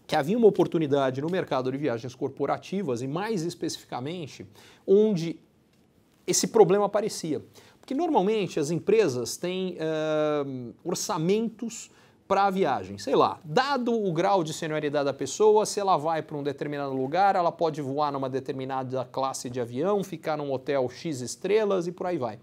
que havia uma oportunidade no mercado de viagens corporativas e mais especificamente onde esse problema aparecia. Porque normalmente as empresas têm orçamentos para a viagem. Sei lá, dado o grau de senioridade da pessoa, se ela vai para um determinado lugar, ela pode voar numa determinada classe de avião, ficar num hotel X estrelas e por aí vai.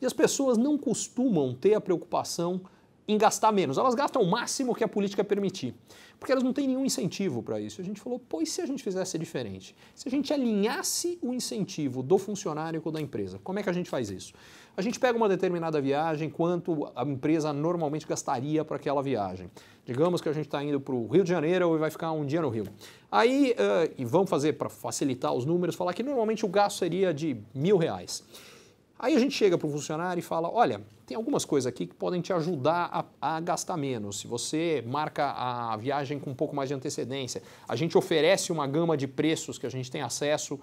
E as pessoas não costumam ter a preocupação em gastar menos. Elas gastam o máximo que a política permitir, porque elas não têm nenhum incentivo para isso. A gente falou, pô, e se a gente fizesse diferente? Se a gente alinhasse o incentivo do funcionário com o da empresa, como é que a gente faz isso? A gente pega uma determinada viagem, quanto a empresa normalmente gastaria para aquela viagem. Digamos que a gente está indo para o Rio de Janeiro e vai ficar um dia no Rio. Aí, e vamos fazer, para facilitar os números, falar que normalmente o gasto seria de R$1.000. Aí a gente chega para o funcionário e fala, olha, tem algumas coisas aqui que podem te ajudar a gastar menos. Se você marca a viagem com um pouco mais de antecedência, a gente oferece uma gama de preços que a gente tem acesso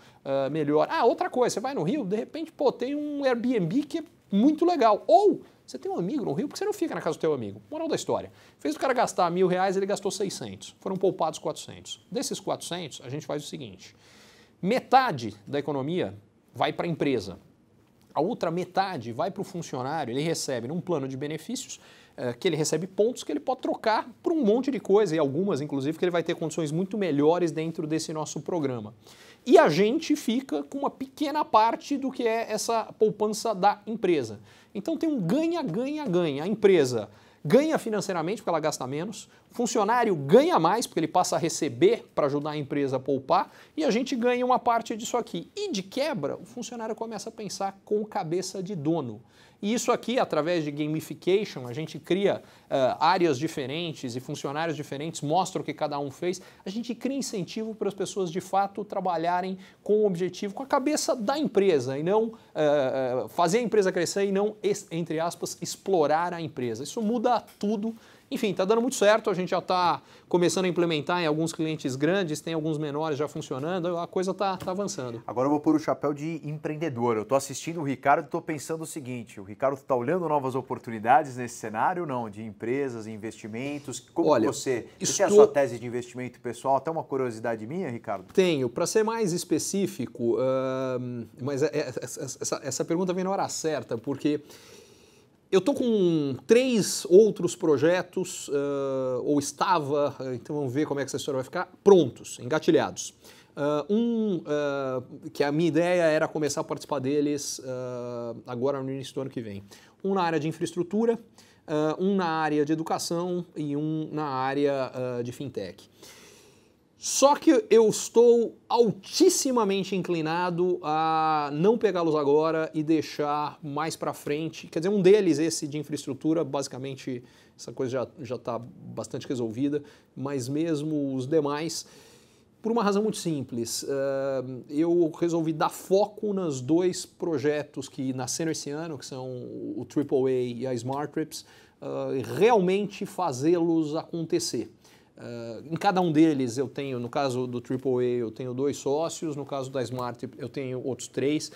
melhor. Ah, outra coisa, você vai no Rio, de repente, pô, tem um Airbnb que é muito legal. Ou você tem um amigo no Rio, porque você não fica na casa do teu amigo. Moral da história. Fez o cara gastar R$1.000, ele gastou 600. Foram poupados 400. Desses 400, a gente faz o seguinte. Metade da economia vai para a empresa. A outra metade vai para o funcionário, ele recebe num plano de benefícios, que ele recebe pontos que ele pode trocar por um monte de coisa, e algumas, inclusive, que ele vai ter condições muito melhores dentro desse nosso programa. E a gente fica com uma pequena parte do que é essa poupança da empresa. Então tem um ganha-ganha-ganha. A empresa ganha financeiramente porque ela gasta menos, o funcionário ganha mais porque ele passa a receber para ajudar a empresa a poupar e a gente ganha uma parte disso aqui. E de quebra, o funcionário começa a pensar com cabeça de dono. E isso aqui, através de gamification, a gente cria áreas diferentes e funcionários diferentes, mostra o que cada um fez. A gente cria incentivo para as pessoas, de fato, trabalharem com o objetivo, com a cabeça da empresa, e não fazer a empresa crescer e não, entre aspas, explorar a empresa. Isso muda tudo. Enfim, está dando muito certo, a gente já está começando a implementar em alguns clientes grandes, tem alguns menores já funcionando, a coisa está avançando. Agora eu vou pôr o chapéu de empreendedor. Eu estou assistindo o Ricardo e estou pensando o seguinte, o Ricardo está olhando novas oportunidades nesse cenário, não? De empresas, investimentos. Como Olha, você tem a sua tese de investimento pessoal? Até uma curiosidade minha, Ricardo? Tenho. Para ser mais específico, mas essa pergunta vem na hora certa, porque eu estou com 3 outros projetos, ou estava, então vamos ver como é que essa história vai ficar, prontos, engatilhados. Que a minha ideia era começar a participar deles agora no início do ano que vem. Um na área de infraestrutura, um na área de educação e um na área de fintech. Só que eu estou altissimamente inclinado a não pegá-los agora e deixar mais para frente. Quer dizer, um deles, esse de infraestrutura, basicamente essa coisa já está bastante resolvida, mas mesmo os demais, por uma razão muito simples. Eu resolvi dar foco nos 2 projetos que nasceram esse ano, que são o AAA e a Smart Trips, realmente fazê-los acontecer. Em cada um deles eu tenho, no caso do AAA, eu tenho 2 sócios, no caso da Smart eu tenho outros 3.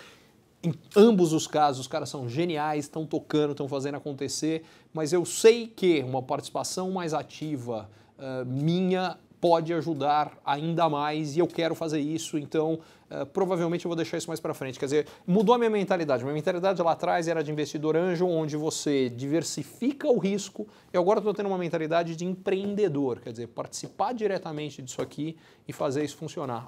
Em ambos os casos, os caras são geniais, estão tocando, estão fazendo acontecer, mas eu sei que uma participação mais ativa minha pode ajudar ainda mais e eu quero fazer isso, então provavelmente eu vou deixar isso mais para frente. Quer dizer, mudou a minha mentalidade. Minha mentalidade lá atrás era de investidor anjo, onde você diversifica o risco, e agora estou tendo uma mentalidade de empreendedor, quer dizer, participar diretamente disso aqui e fazer isso funcionar.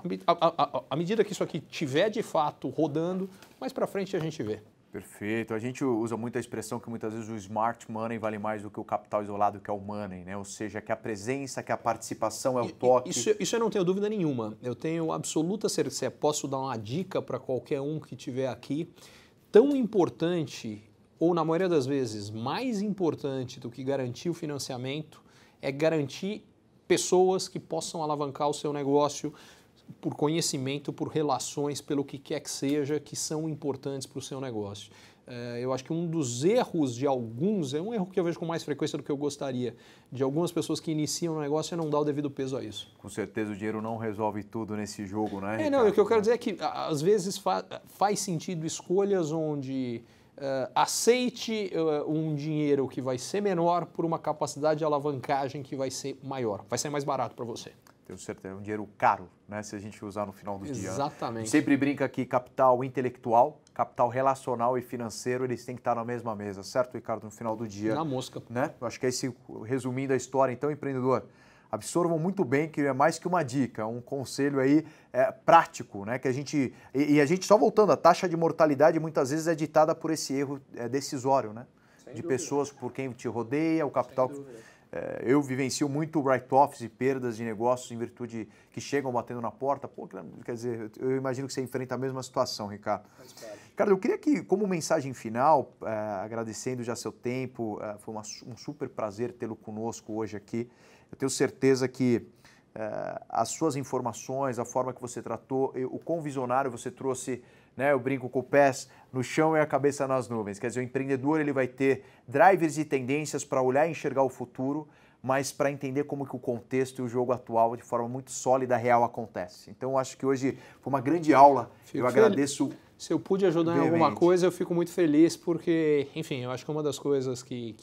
À medida que isso aqui tiver de fato rodando, mais para frente a gente vê. Perfeito. A gente usa muito a expressão que muitas vezes o smart money vale mais do que o capital isolado, que é o money, né? Ou seja, que a presença, que a participação é o toque. Isso eu não tenho dúvida nenhuma. Eu tenho absoluta certeza. Posso dar uma dica para qualquer um que estiver aqui. Tão importante, ou na maioria das vezes, mais importante do que garantir o financiamento, é garantir pessoas que possam alavancar o seu negócio por conhecimento, por relações, pelo que quer que seja, que são importantes para o seu negócio. Eu acho que um dos erros de alguns, é um erro que eu vejo com mais frequência do que eu gostaria, de algumas pessoas que iniciam o negócio é não dar o devido peso a isso. Com certeza o dinheiro não resolve tudo nesse jogo, né, Ricardo? Não, o que eu quero dizer é que às vezes faz sentido escolhas onde aceite um dinheiro que vai ser menor por uma capacidade de alavancagem que vai ser maior, vai ser mais barato para você. Tenho certeza, é um dinheiro caro, né, se a gente usar no final do dia. Exatamente. A gente sempre brinca que capital intelectual, capital relacional e financeiro, eles têm que estar na mesma mesa, certo, Ricardo, no final do dia? Na mosca. Né? Eu acho que é esse, resumindo a história, então, empreendedor, absorvam muito bem que é mais que uma dica, um conselho aí prático, né? Que a gente só voltando, a taxa de mortalidade muitas vezes é ditada por esse erro decisório, né? Sem de dúvida. Pessoas por quem te rodeia, o capital. Eu vivencio muito write-offs e perdas de negócios em virtude que chegam batendo na porta. Pô, quer dizer, eu imagino que você enfrenta a mesma situação, Ricardo. Ricardo, eu queria que, como mensagem final, agradecendo já seu tempo, foi um super prazer tê-lo conosco hoje aqui. Eu tenho certeza que as suas informações, a forma que você tratou, o quão visionário você trouxe, né, eu brinco com o pés no chão e a cabeça nas nuvens. Quer dizer, o empreendedor ele vai ter drivers e tendências para olhar e enxergar o futuro, mas para entender como que o contexto e o jogo atual de forma muito sólida, real, acontece. Então, eu acho que hoje foi uma grande aula. Eu agradeço. Se eu pude ajudar em alguma coisa, eu fico muito feliz, porque, enfim, eu acho que uma das coisas que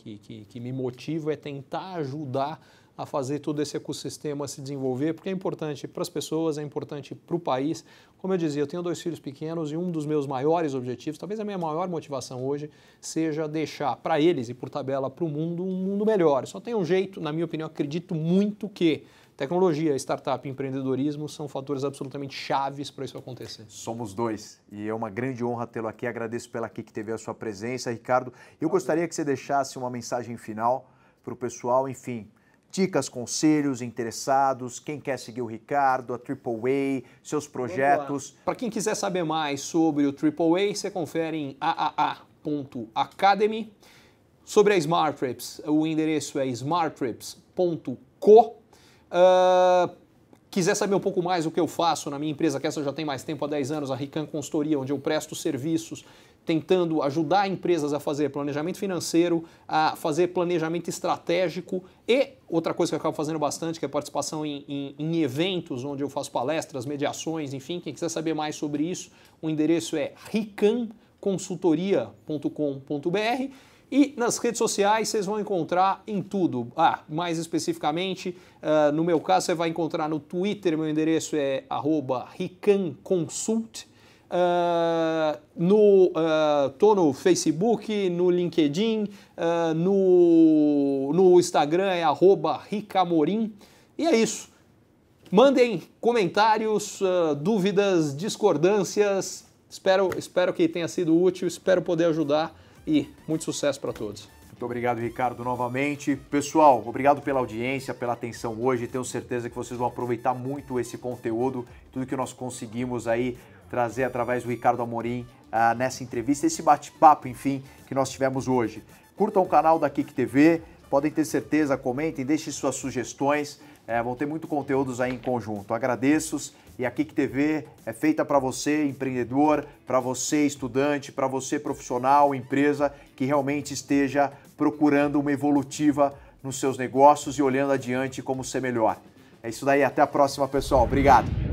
me motiva é tentar ajudar a fazer todo esse ecossistema se desenvolver, porque é importante para as pessoas, é importante para o país. Como eu dizia, eu tenho 2 filhos pequenos e um dos meus maiores objetivos, talvez a minha maior motivação hoje, seja deixar para eles e por tabela para o mundo um mundo melhor. Só tem um jeito, na minha opinião, acredito muito que tecnologia, startup e empreendedorismo são fatores absolutamente chaves para isso acontecer. Somos 2 e é uma grande honra tê-lo aqui. Agradeço pela aqui que teve a sua presença, Ricardo. Eu gostaria que você deixasse uma mensagem final para o pessoal, enfim, dicas, conselhos, interessados, quem quer seguir o Ricardo, a AAA, seus projetos. Para quem quiser saber mais sobre o AAA, você confere em aaa.academy. Sobre a Smart Trips, o endereço é smarttrips.co. Quiser saber um pouco mais do que eu faço na minha empresa, que essa já tem mais tempo, há 10 anos, a Rican Consultoria, onde eu presto serviços tentando ajudar empresas a fazer planejamento financeiro, a fazer planejamento estratégico e outra coisa que eu acabo fazendo bastante, que é participação em eventos, onde eu faço palestras, mediações, enfim, quem quiser saber mais sobre isso, o endereço é ricanconsultoria.com.br. E nas redes sociais vocês vão encontrar em tudo. Mais especificamente, no meu caso, você vai encontrar no Twitter, meu endereço é @ricanconsult. Tô no Facebook, no LinkedIn, no Instagram é @ricamorim. E é isso. Mandem comentários, dúvidas, discordâncias. Espero que tenha sido útil, espero poder ajudar. E muito sucesso para todos. Muito obrigado, Ricardo, novamente. Pessoal, obrigado pela audiência, pela atenção hoje. Tenho certeza que vocês vão aproveitar muito esse conteúdo, tudo que nós conseguimos aí trazer através do Ricardo Amorim nessa entrevista, esse bate-papo, enfim, que nós tivemos hoje. Curtam o canal da Kik TV, podem ter certeza, comentem, deixem suas sugestões. Vão ter muito conteúdos aí em conjunto. Agradeço. E a Kik TV é feita para você, empreendedor, para você, estudante, para você, profissional, empresa, que realmente esteja procurando uma evolutiva nos seus negócios e olhando adiante como ser melhor. É isso daí, até a próxima, pessoal. Obrigado.